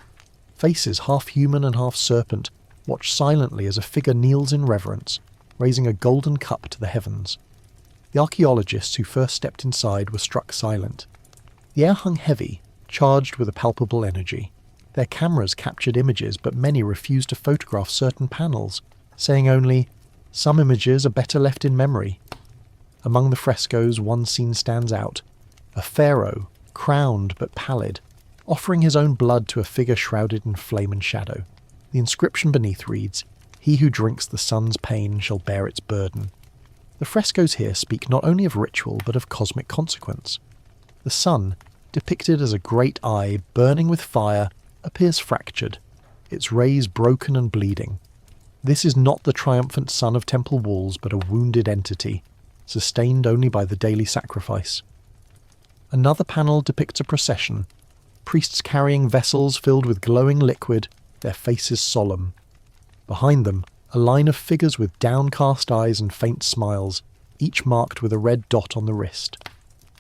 Faces, half human and half serpent, watch silently as a figure kneels in reverence, raising a golden cup to the heavens. The archaeologists who first stepped inside were struck silent. The air hung heavy, charged with a palpable energy. Their cameras captured images, but many refused to photograph certain panels, saying only, "Some images are better left in memory." Among the frescoes, one scene stands out. A pharaoh, crowned but pallid, offering his own blood to a figure shrouded in flame and shadow. The inscription beneath reads, "He who drinks the sun's pain shall bear its burden." The frescoes here speak not only of ritual but of cosmic consequence. The sun, depicted as a great eye burning with fire, appears fractured, its rays broken and bleeding. This is not the triumphant sun of temple walls, but a wounded entity, sustained only by the daily sacrifice. Another panel depicts a procession, priests carrying vessels filled with glowing liquid, their faces solemn. Behind them, a line of figures with downcast eyes and faint smiles, each marked with a red dot on the wrist,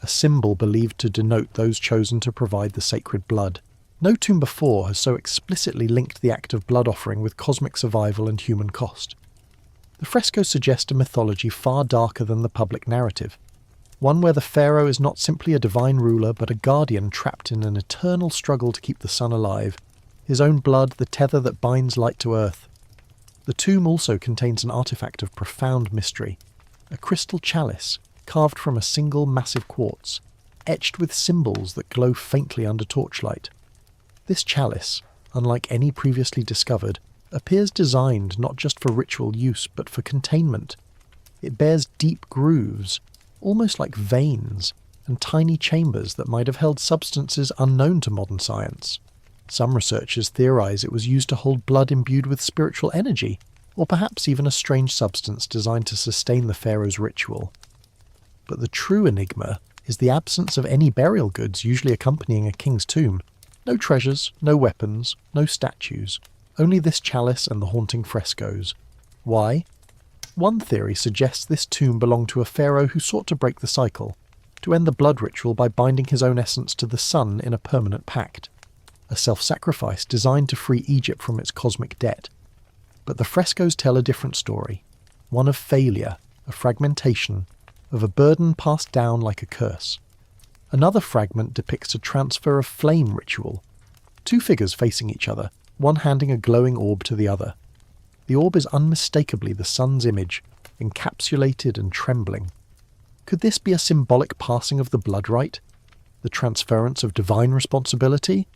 a symbol believed to denote those chosen to provide the sacred blood. No tomb before has so explicitly linked the act of blood offering with cosmic survival and human cost. The frescoes suggest a mythology far darker than the public narrative, one where the pharaoh is not simply a divine ruler but a guardian trapped in an eternal struggle to keep the sun alive, his own blood the tether that binds light to earth. The tomb also contains an artifact of profound mystery, a crystal chalice carved from a single massive quartz, etched with symbols that glow faintly under torchlight. This chalice, unlike any previously discovered, appears designed not just for ritual use but for containment. It bears deep grooves, almost like veins, and tiny chambers that might have held substances unknown to modern science. Some researchers theorize it was used to hold blood imbued with spiritual energy, or perhaps even a strange substance designed to sustain the pharaoh's ritual. But the true enigma is the absence of any burial goods usually accompanying a king's tomb. No treasures, no weapons, no statues, only this chalice and the haunting frescoes. Why? One theory suggests this tomb belonged to a pharaoh who sought to break the cycle, to end the blood ritual by binding his own essence to the sun in a permanent pact, a self-sacrifice designed to free Egypt from its cosmic debt. But the frescoes tell a different story, one of failure, of fragmentation, of a burden passed down like a curse. Another fragment depicts a transfer of flame ritual, two figures facing each other, one handing a glowing orb to the other. The orb is unmistakably the sun's image, encapsulated and trembling. Could this be a symbolic passing of the blood rite? The transference of divine responsibility?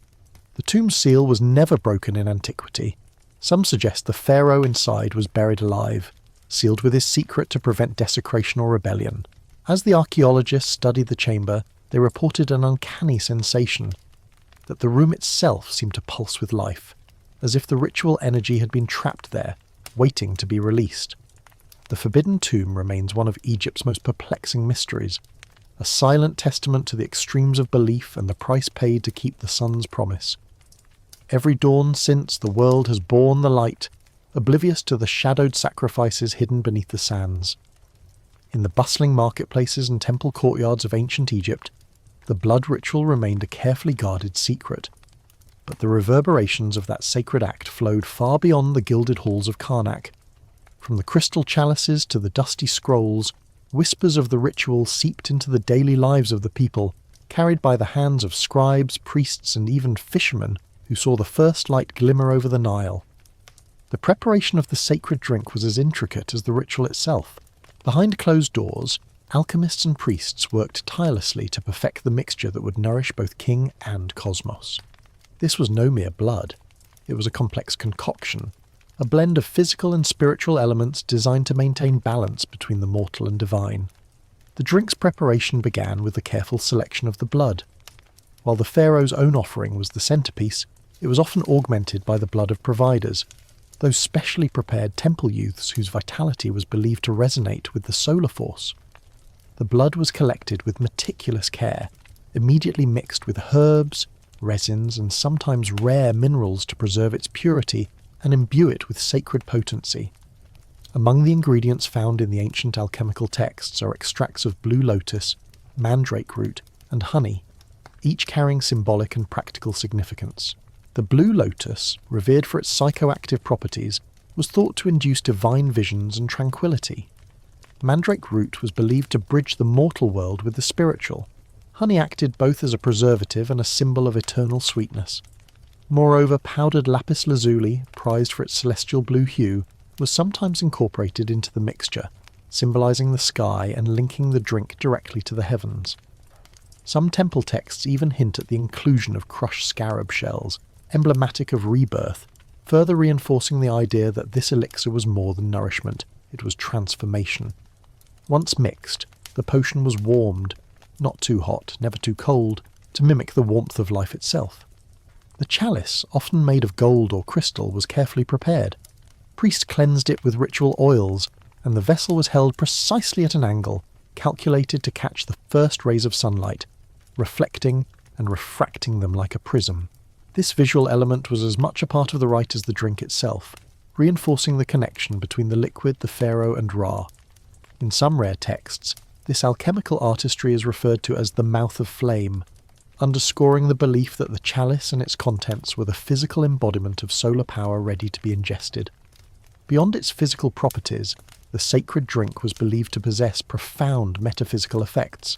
The tomb seal was never broken in antiquity. Some suggest the pharaoh inside was buried alive, sealed with his secret to prevent desecration or rebellion. As the archaeologists studied the chamber, they reported an uncanny sensation, that the room itself seemed to pulse with life, as if the ritual energy had been trapped there, waiting to be released. The Forbidden Tomb remains one of Egypt's most perplexing mysteries, a silent testament to the extremes of belief and the price paid to keep the sun's promise. Every dawn since, the world has borne the light, oblivious to the shadowed sacrifices hidden beneath the sands. In the bustling marketplaces and temple courtyards of ancient Egypt, the blood ritual remained a carefully guarded secret. but the reverberations of that sacred act flowed far beyond the gilded halls of Karnak. From the crystal chalices to the dusty scrolls, whispers of the ritual seeped into the daily lives of the people, carried by the hands of scribes, priests, and even fishermen who saw the first light glimmer over the Nile. The preparation of the sacred drink was as intricate as the ritual itself. Behind closed doors, alchemists and priests worked tirelessly to perfect the mixture that would nourish both king and cosmos. This was no mere blood. It was a complex concoction, a blend of physical and spiritual elements designed to maintain balance between the mortal and divine. The drink's preparation began with the careful selection of the blood. While the pharaoh's own offering was the centerpiece, it was often augmented by the blood of providers, those specially prepared temple youths whose vitality was believed to resonate with the solar force. The blood was collected with meticulous care, immediately mixed with herbs, resins, and sometimes rare minerals to preserve its purity and imbue it with sacred potency. Among the ingredients found in the ancient alchemical texts are extracts of blue lotus, mandrake root, and honey, each carrying symbolic and practical significance. The blue lotus, revered for its psychoactive properties, was thought to induce divine visions and tranquility. Mandrake root was believed to bridge the mortal world with the spiritual. Honey acted both as a preservative and a symbol of eternal sweetness. Moreover, powdered lapis lazuli, prized for its celestial blue hue, was sometimes incorporated into the mixture, symbolizing the sky and linking the drink directly to the heavens. Some temple texts even hint at the inclusion of crushed scarab shells, emblematic of rebirth, further reinforcing the idea that this elixir was more than nourishment, it was transformation. Once mixed, the potion was warmed, not too hot, never too cold, to mimic the warmth of life itself. The chalice, often made of gold or crystal, was carefully prepared. Priests cleansed it with ritual oils, and the vessel was held precisely at an angle, calculated to catch the first rays of sunlight, reflecting and refracting them like a prism. This visual element was as much a part of the rite as the drink itself, reinforcing the connection between the liquid, the pharaoh, and Ra. In some rare texts, this alchemical artistry is referred to as the mouth of flame, underscoring the belief that the chalice and its contents were the physical embodiment of solar power ready to be ingested. Beyond its physical properties, the sacred drink was believed to possess profound metaphysical effects.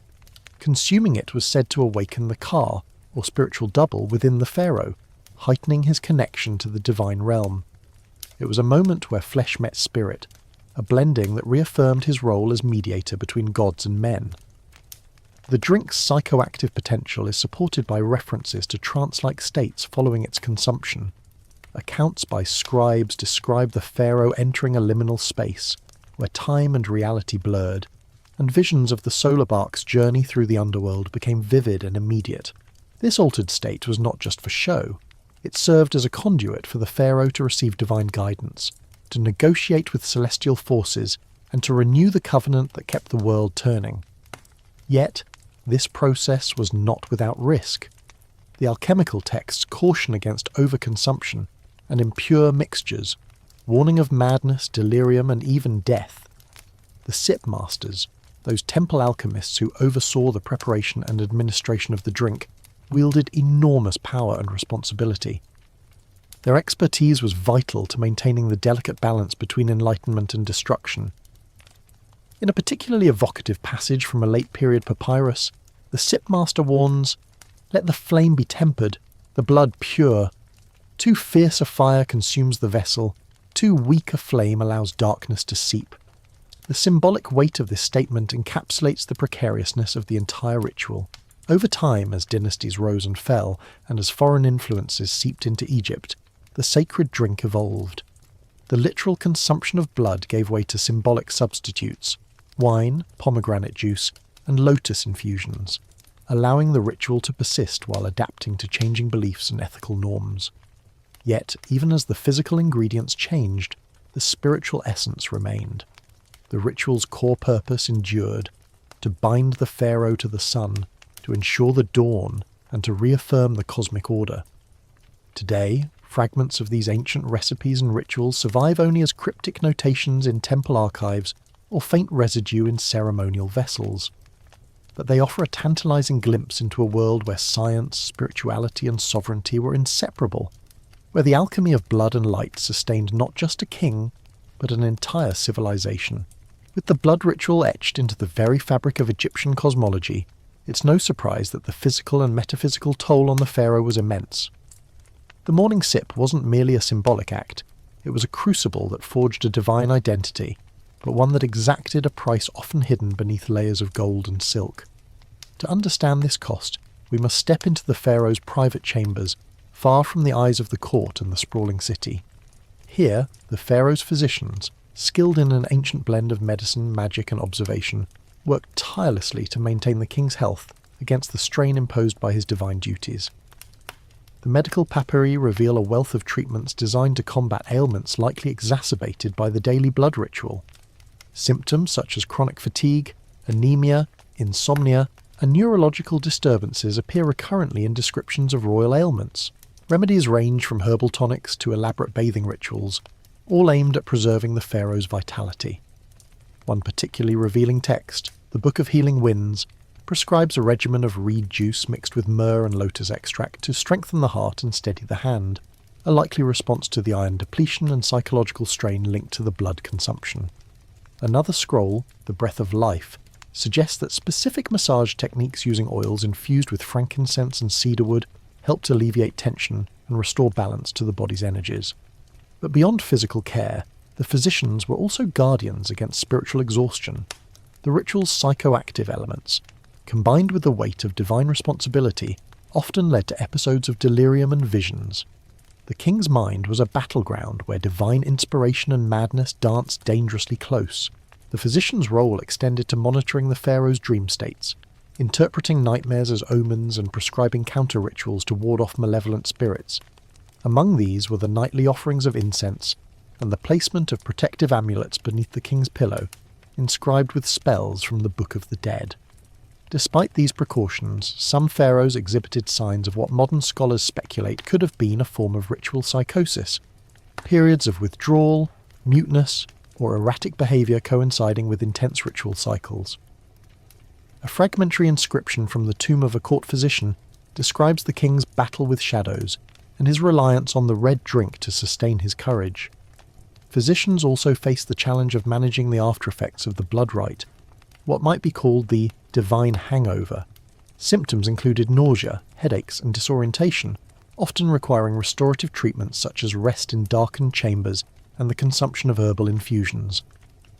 Consuming it was said to awaken the Ka, or spiritual double, within the pharaoh, heightening his connection to the divine realm. It was a moment where flesh met spirit, a blending that reaffirmed his role as mediator between gods and men. The drink's psychoactive potential is supported by references to trance-like states following its consumption. Accounts by scribes describe the pharaoh entering a liminal space, where time and reality blurred, and visions of the solar bark's journey through the underworld became vivid and immediate. This altered state was not just for show. It served as a conduit for the pharaoh to receive divine guidance, to negotiate with celestial forces, and to renew the covenant that kept the world turning. Yet, this process was not without risk. The alchemical texts caution against overconsumption and impure mixtures, warning of madness, delirium, and even death. The sip masters, those temple alchemists who oversaw the preparation and administration of the drink, wielded enormous power and responsibility. Their expertise was vital to maintaining the delicate balance between enlightenment and destruction. In a particularly evocative passage from a late-period papyrus, the sipmaster warns, "Let the flame be tempered, the blood pure. Too fierce a fire consumes the vessel, too weak a flame allows darkness to seep." The symbolic weight of this statement encapsulates the precariousness of the entire ritual. Over time, as dynasties rose and fell, and as foreign influences seeped into Egypt, the sacred drink evolved. The literal consumption of blood gave way to symbolic substitutes: wine, pomegranate juice, and lotus infusions, allowing the ritual to persist while adapting to changing beliefs and ethical norms. Yet, even as the physical ingredients changed, the spiritual essence remained. The ritual's core purpose endured: to bind the pharaoh to the sun, to ensure the dawn, and to reaffirm the cosmic order. Today, fragments of these ancient recipes and rituals survive only as cryptic notations in temple archives or faint residue in ceremonial vessels. but they offer a tantalizing glimpse into a world where science, spirituality, and sovereignty were inseparable, where the alchemy of blood and light sustained not just a king, but an entire civilization. With the blood ritual etched into the very fabric of Egyptian cosmology, it's no surprise that the physical and metaphysical toll on the pharaoh was immense. The morning sip wasn't merely a symbolic act, it was a crucible that forged a divine identity, but one that exacted a price often hidden beneath layers of gold and silk. To understand this cost, we must step into the pharaoh's private chambers, far from the eyes of the court and the sprawling city. Here, the pharaoh's physicians, skilled in an ancient blend of medicine, magic, and observation, worked tirelessly to maintain the king's health against the strain imposed by his divine duties. The medical papyri reveal a wealth of treatments designed to combat ailments likely exacerbated by the daily blood ritual. Symptoms such as chronic fatigue, anemia, insomnia, and neurological disturbances appear recurrently in descriptions of royal ailments. Remedies range from herbal tonics to elaborate bathing rituals, all aimed at preserving the pharaoh's vitality. One particularly revealing text, the Book of Healing Winds, prescribes a regimen of reed juice mixed with myrrh and lotus extract to strengthen the heart and steady the hand, a likely response to the iron depletion and psychological strain linked to the blood consumption. Another scroll, the Breath of Life, suggests that specific massage techniques using oils infused with frankincense and cedarwood help to alleviate tension and restore balance to the body's energies. But beyond physical care, the physicians were also guardians against spiritual exhaustion. The ritual's psychoactive elements, combined with the weight of divine responsibility, often led to episodes of delirium and visions. The king's mind was a battleground where divine inspiration and madness danced dangerously close. The physician's role extended to monitoring the pharaoh's dream states, interpreting nightmares as omens and prescribing counter-rituals to ward off malevolent spirits. Among these were the nightly offerings of incense and the placement of protective amulets beneath the king's pillow, inscribed with spells from the Book of the Dead. Despite these precautions, some pharaohs exhibited signs of what modern scholars speculate could have been a form of ritual psychosis, periods of withdrawal, muteness, or erratic behaviour coinciding with intense ritual cycles. A fragmentary inscription from the tomb of a court physician describes the king's battle with shadows and his reliance on the red drink to sustain his courage. Physicians also faced the challenge of managing the after-effects of the blood rite, what might be called the divine hangover. Symptoms included nausea, headaches, and disorientation, often requiring restorative treatments such as rest in darkened chambers and the consumption of herbal infusions.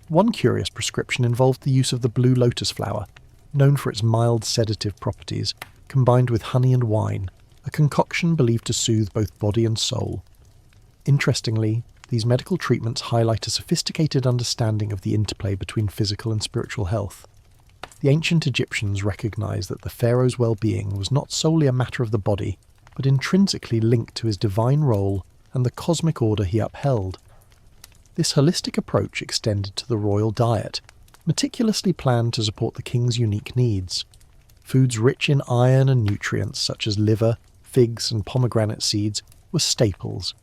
One curious prescription involved the use of the blue lotus flower, known for its mild sedative properties, combined with honey and wine, a concoction believed to soothe both body and soul. Interestingly, these medical treatments highlight a sophisticated understanding of the interplay between physical and spiritual health. The ancient Egyptians recognized that the pharaoh's well-being was not solely a matter of the body, but intrinsically linked to his divine role and the cosmic order he upheld. This holistic approach extended to the royal diet, meticulously planned to support the king's unique needs. Foods rich in iron and nutrients such as liver, figs, and pomegranate seeds were staples.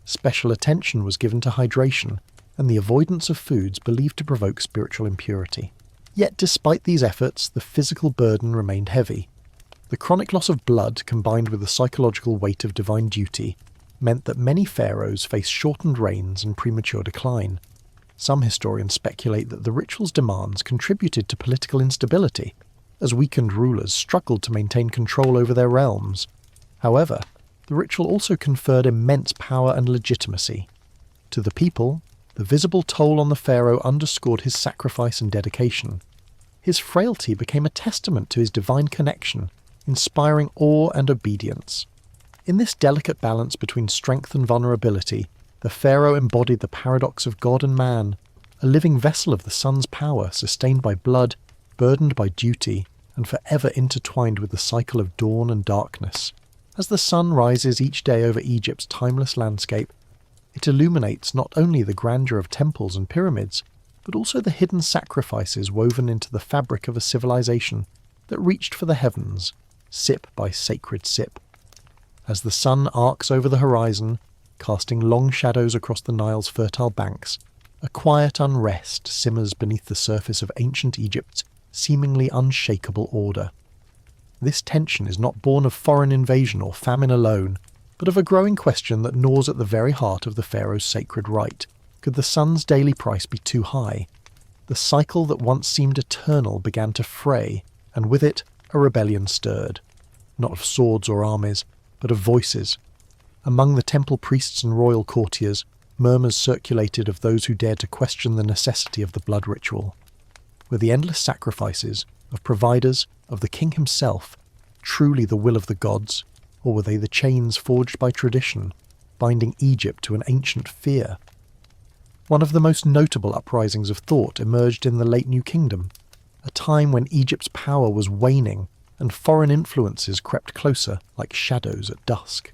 Special attention was given to hydration and the avoidance of foods believed to provoke spiritual impurity. Yet despite these efforts, the physical burden remained heavy. The chronic loss of blood, combined with the psychological weight of divine duty, meant that many pharaohs faced shortened reigns and premature decline. Some historians speculate that the ritual's demands contributed to political instability, as weakened rulers struggled to maintain control over their realms. However, the ritual also conferred immense power and legitimacy. To the people, the visible toll on the pharaoh underscored his sacrifice and dedication. His frailty became a testament to his divine connection, inspiring awe and obedience. In this delicate balance between strength and vulnerability, the pharaoh embodied the paradox of God and man, a living vessel of the sun's power sustained by blood, burdened by duty, and forever intertwined with the cycle of dawn and darkness. As the sun rises each day over Egypt's timeless landscape, it illuminates not only the grandeur of temples and pyramids, but also the hidden sacrifices woven into the fabric of a civilization that reached for the heavens, sip by sacred sip. As the sun arcs over the horizon, casting long shadows across the Nile's fertile banks, a quiet unrest simmers beneath the surface of ancient Egypt's seemingly unshakable order. This tension is not born of foreign invasion or famine alone, but of a growing question that gnaws at the very heart of the Pharaoh's sacred right. Could the sun's daily price be too high? The cycle that once seemed eternal began to fray, and with it a rebellion stirred. Not of swords or armies, but of voices. Among the temple priests and royal courtiers, murmurs circulated of those who dared to question the necessity of the blood ritual. Were the endless sacrifices, of providers, of the king himself, truly the will of the gods, or were they the chains forged by tradition, binding Egypt to an ancient fear? One of the most notable uprisings of thought emerged in the late New Kingdom, a time when Egypt's power was waning and foreign influences crept closer like shadows at dusk.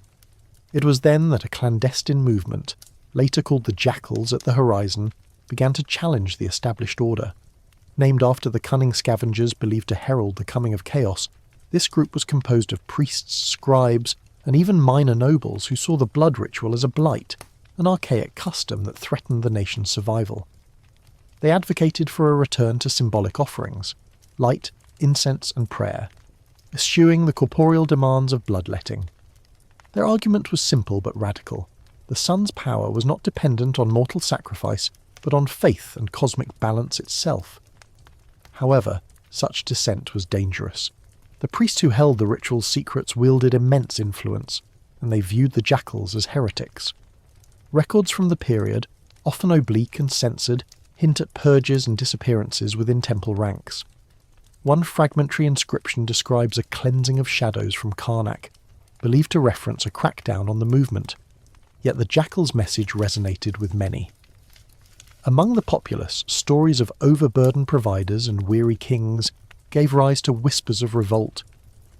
It was then that a clandestine movement, later called the Jackals at the Horizon, began to challenge the established order. Named after the cunning scavengers believed to herald the coming of chaos, this group was composed of priests, scribes, and even minor nobles who saw the blood ritual as a blight, an archaic custom that threatened the nation's survival. They advocated for a return to symbolic offerings, light, incense and prayer, eschewing the corporeal demands of bloodletting. Their argument was simple but radical. The sun's power was not dependent on mortal sacrifice, but on faith and cosmic balance itself. However, such dissent was dangerous. The priests who held the ritual's secrets wielded immense influence, and they viewed the Jackals as heretics. Records from the period, often oblique and censored, hint at purges and disappearances within temple ranks. One fragmentary inscription describes a cleansing of shadows from Karnak, believed to reference a crackdown on the movement, yet the Jackal's message resonated with many. Among the populace, stories of overburdened providers and weary kings gave rise to whispers of revolt.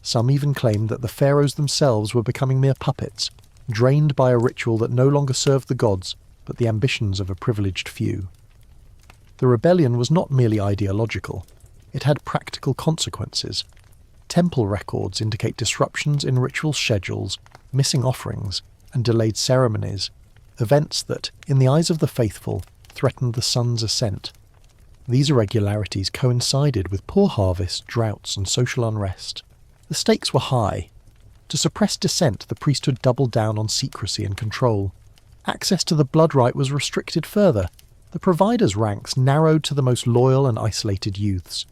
Some even claimed that the pharaohs themselves were becoming mere puppets, drained by a ritual that no longer served the gods, but the ambitions of a privileged few. The rebellion was not merely ideological. It had practical consequences. Temple records indicate disruptions in ritual schedules, missing offerings, and delayed ceremonies, events that, in the eyes of the faithful, threatened the sun's ascent. These irregularities coincided with poor harvests, droughts, and social unrest. The stakes were high. To suppress dissent, the priesthood doubled down on secrecy and control. Access to the blood rite was restricted further. The providers' ranks narrowed to the most loyal and isolated youths.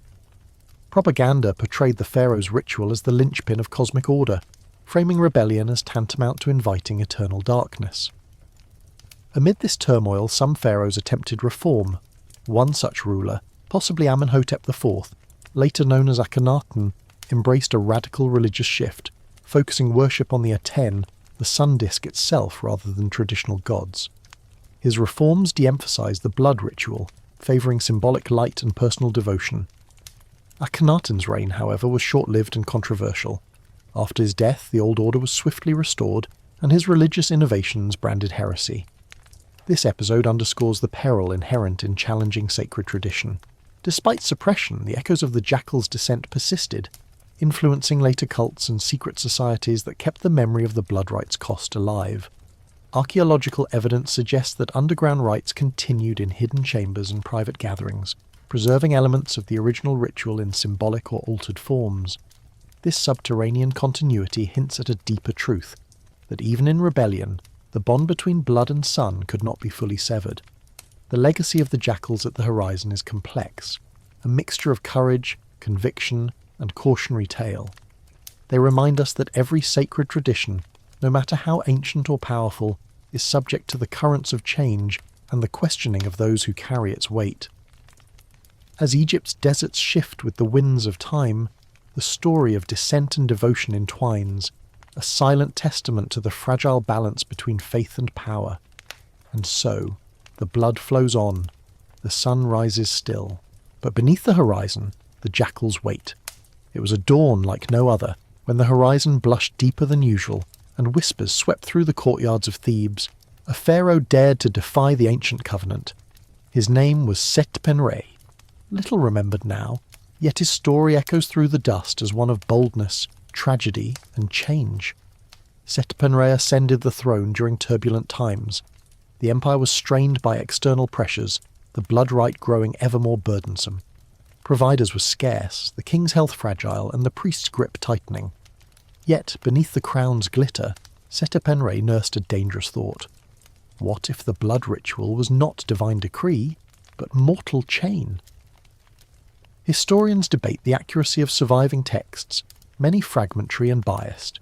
Propaganda portrayed the pharaoh's ritual as the linchpin of cosmic order, framing rebellion as tantamount to inviting eternal darkness. Amid this turmoil, some pharaohs attempted reform. One such ruler, possibly Amenhotep IV, later known as Akhenaten, embraced a radical religious shift, focusing worship on the Aten, the sun disk itself rather than traditional gods. His reforms de-emphasized the blood ritual, favouring symbolic light and personal devotion. Akhenaten's reign, however, was short-lived and controversial. After his death, the old order was swiftly restored, and his religious innovations branded heresy. This episode underscores the peril inherent in challenging sacred tradition. Despite suppression, the echoes of the Jackal's descent persisted, influencing later cults and secret societies that kept the memory of the blood rites cost alive. Archaeological evidence suggests that underground rites continued in hidden chambers and private gatherings, preserving elements of the original ritual in symbolic or altered forms. This subterranean continuity hints at a deeper truth, that even in rebellion, the bond between blood and sun could not be fully severed. The legacy of the Jackals at the Horizon is complex, a mixture of courage, conviction, and cautionary tale. They remind us that every sacred tradition, no matter how ancient or powerful, is subject to the currents of change and the questioning of those who carry its weight. As Egypt's deserts shift with the winds of time, the story of descent and devotion entwines, a silent testament to the fragile balance between faith and power. And so, the blood flows on, the sun rises still, but beneath the horizon, the Jackals wait. It was a dawn like no other, when the horizon blushed deeper than usual, and whispers swept through the courtyards of Thebes. A pharaoh dared to defy the ancient covenant. His name was Seti-Penre, little remembered now, yet his story echoes through the dust as one of boldness, tragedy, and change. Seti-Penre ascended the throne during turbulent times. The empire was strained by external pressures, the blood rite growing ever more burdensome. Providers were scarce, the king's health fragile, and the priest's grip tightening. Yet, beneath the crown's glitter, Setepenre nursed a dangerous thought. What if the blood ritual was not divine decree, but mortal chain? Historians debate the accuracy of surviving texts, many fragmentary and biased.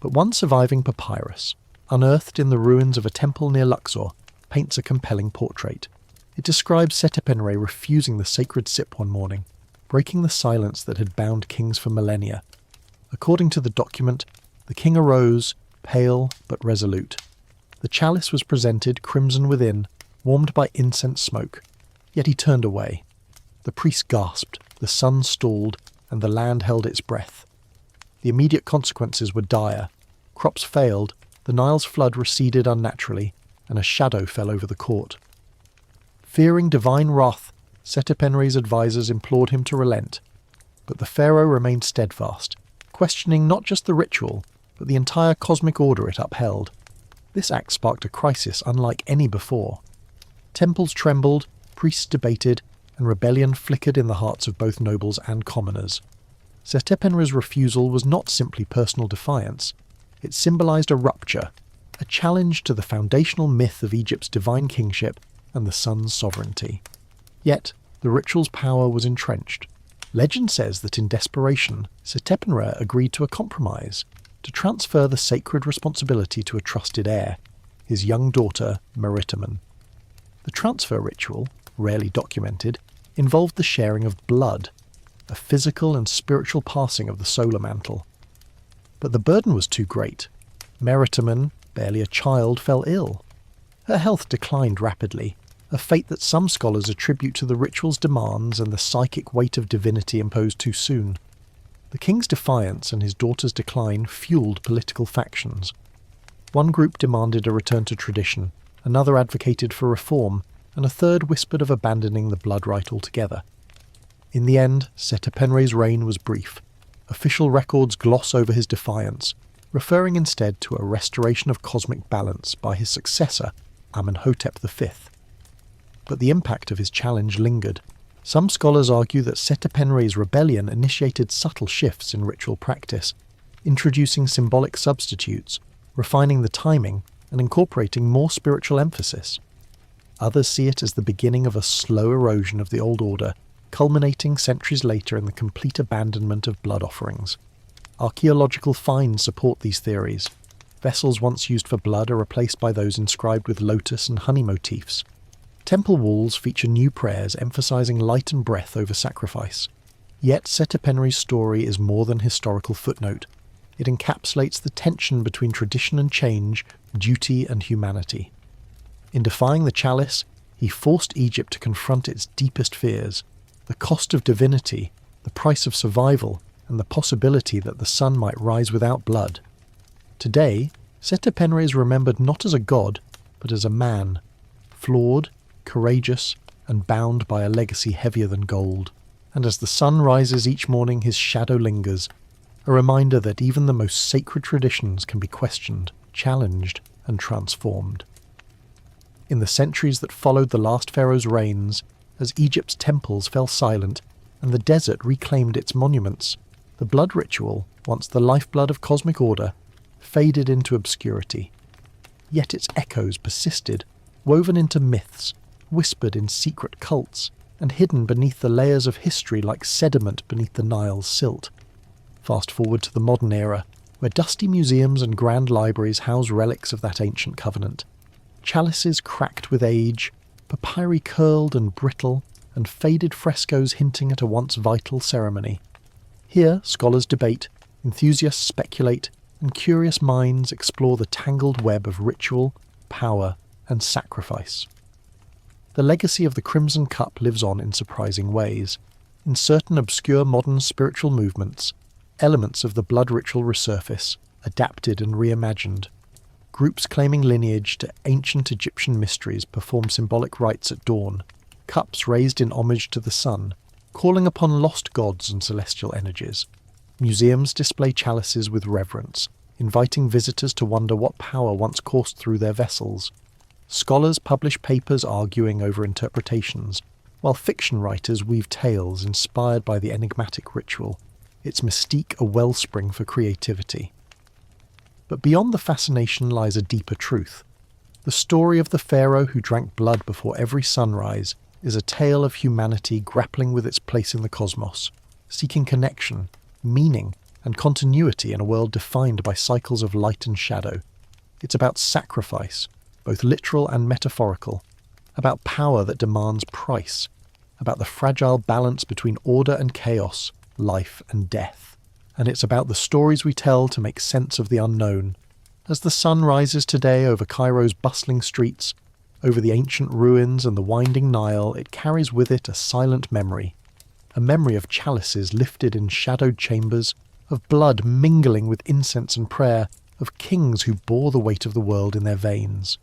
But one surviving papyrus, unearthed in the ruins of a temple near Luxor, paints a compelling portrait. It describes Setepenre refusing the sacred sip one morning, breaking the silence that had bound kings for millennia. According to the document, the king arose, pale but resolute. The chalice was presented crimson within, warmed by incense smoke. Yet he turned away. The priest gasped, the sun stalled, and the land held its breath. The immediate consequences were dire. Crops failed, the Nile's flood receded unnaturally, and a shadow fell over the court. Fearing divine wrath, Setepenre's advisers implored him to relent. But the pharaoh remained steadfast, questioning not just the ritual, but the entire cosmic order it upheld. This act sparked a crisis unlike any before. Temples trembled, priests debated, and rebellion flickered in the hearts of both nobles and commoners. Setepenre's refusal was not simply personal defiance. It symbolized a rupture, a challenge to the foundational myth of Egypt's divine kingship and the sun's sovereignty. Yet, the ritual's power was entrenched. Legend says that in desperation, Setepenre agreed to a compromise, to transfer the sacred responsibility to a trusted heir, his young daughter, Meritamen. The transfer ritual, rarely documented, involved the sharing of blood, a physical and spiritual passing of the solar mantle. But the burden was too great. Meritamen, barely a child, fell ill. Her health declined rapidly, a fate that some scholars attribute to the ritual's demands and the psychic weight of divinity imposed too soon. The king's defiance and his daughter's decline fueled political factions. One group demanded a return to tradition, another advocated for reform, and a third whispered of abandoning the blood rite altogether. In the end, Setepenre's reign was brief. Official records gloss over his defiance, referring instead to a restoration of cosmic balance by his successor, Amenhotep V. But the impact of his challenge lingered. Some scholars argue that Setepenre's rebellion initiated subtle shifts in ritual practice, introducing symbolic substitutes, refining the timing, and incorporating more spiritual emphasis. Others see it as the beginning of a slow erosion of the old order, culminating centuries later in the complete abandonment of blood offerings. Archaeological finds support these theories. Vessels once used for blood are replaced by those inscribed with lotus and honey motifs. Temple walls feature new prayers emphasizing light and breath over sacrifice. Yet Setepenre's story is more than historical footnote. It encapsulates the tension between tradition and change, duty and humanity. In defying the chalice, he forced Egypt to confront its deepest fears, the cost of divinity, the price of survival, and the possibility that the sun might rise without blood. Today, Setepenre is remembered not as a god, but as a man, flawed, courageous, and bound by a legacy heavier than gold. And as the sun rises each morning, his shadow lingers, a reminder that even the most sacred traditions can be questioned, challenged, and transformed. In the centuries that followed the last pharaoh's reigns, as Egypt's temples fell silent and the desert reclaimed its monuments, the blood ritual, once the lifeblood of cosmic order, faded into obscurity. Yet its echoes persisted, woven into myths, whispered in secret cults, and hidden beneath the layers of history like sediment beneath the Nile's silt. Fast forward to the modern era, where dusty museums and grand libraries house relics of that ancient covenant. Chalices cracked with age, papyri curled and brittle, and faded frescoes hinting at a once vital ceremony. Here, scholars debate, enthusiasts speculate, and curious minds explore the tangled web of ritual, power, and sacrifice. The legacy of the Crimson Cup lives on in surprising ways. In certain obscure modern spiritual movements, elements of the blood ritual resurface, adapted and reimagined. Groups claiming lineage to ancient Egyptian mysteries perform symbolic rites at dawn, cups raised in homage to the sun, calling upon lost gods and celestial energies. Museums display chalices with reverence, inviting visitors to wonder what power once coursed through their vessels. Scholars publish papers arguing over interpretations, while fiction writers weave tales inspired by the enigmatic ritual, its mystique a wellspring for creativity. But beyond the fascination lies a deeper truth. The story of the pharaoh who drank blood before every sunrise is a tale of humanity grappling with its place in the cosmos, seeking connection, meaning, and continuity in a world defined by cycles of light and shadow. It's about sacrifice, both literal and metaphorical, about power that demands price, about the fragile balance between order and chaos, life and death. And it's about the stories we tell to make sense of the unknown. As the sun rises today over Cairo's bustling streets, over the ancient ruins and the winding Nile, it carries with it a silent memory. A memory of chalices lifted in shadowed chambers, of blood mingling with incense and prayer, of kings who bore the weight of the world in their veins.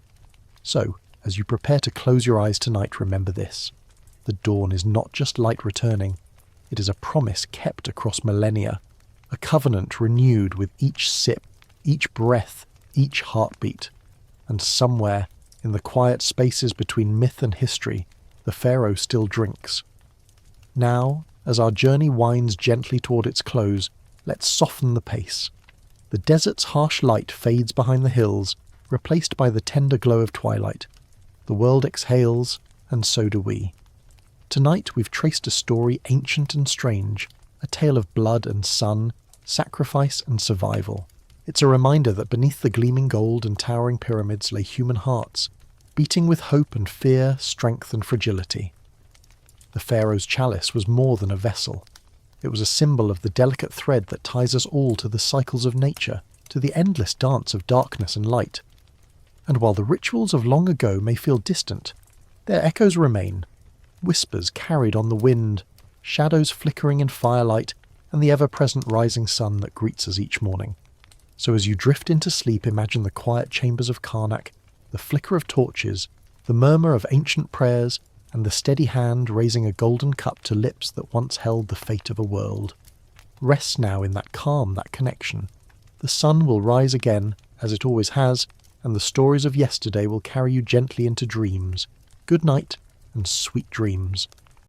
So, as you prepare to close your eyes tonight, remember this. The dawn is not just light returning. It is a promise kept across millennia, a covenant renewed with each sip, each breath, each heartbeat. And somewhere, in the quiet spaces between myth and history, the pharaoh still drinks. Now, as our journey winds gently toward its close, let's soften the pace. The desert's harsh light fades behind the hills, replaced by the tender glow of twilight. The world exhales, and so do we. Tonight we've traced a story ancient and strange, a tale of blood and sun, sacrifice and survival. It's a reminder that beneath the gleaming gold and towering pyramids lay human hearts, beating with hope and fear, strength and fragility. The pharaoh's chalice was more than a vessel. It was a symbol of the delicate thread that ties us all to the cycles of nature, to the endless dance of darkness and light. And while the rituals of long ago may feel distant, their echoes remain, whispers carried on the wind, shadows flickering in firelight, and the ever-present rising sun that greets us each morning. So as you drift into sleep, imagine the quiet chambers of Karnak, the flicker of torches, the murmur of ancient prayers, and the steady hand raising a golden cup to lips that once held the fate of a world. Rest now in that calm, that connection. The sun will rise again, as it always has, and the stories of yesterday will carry you gently into dreams. Good night, and sweet dreams.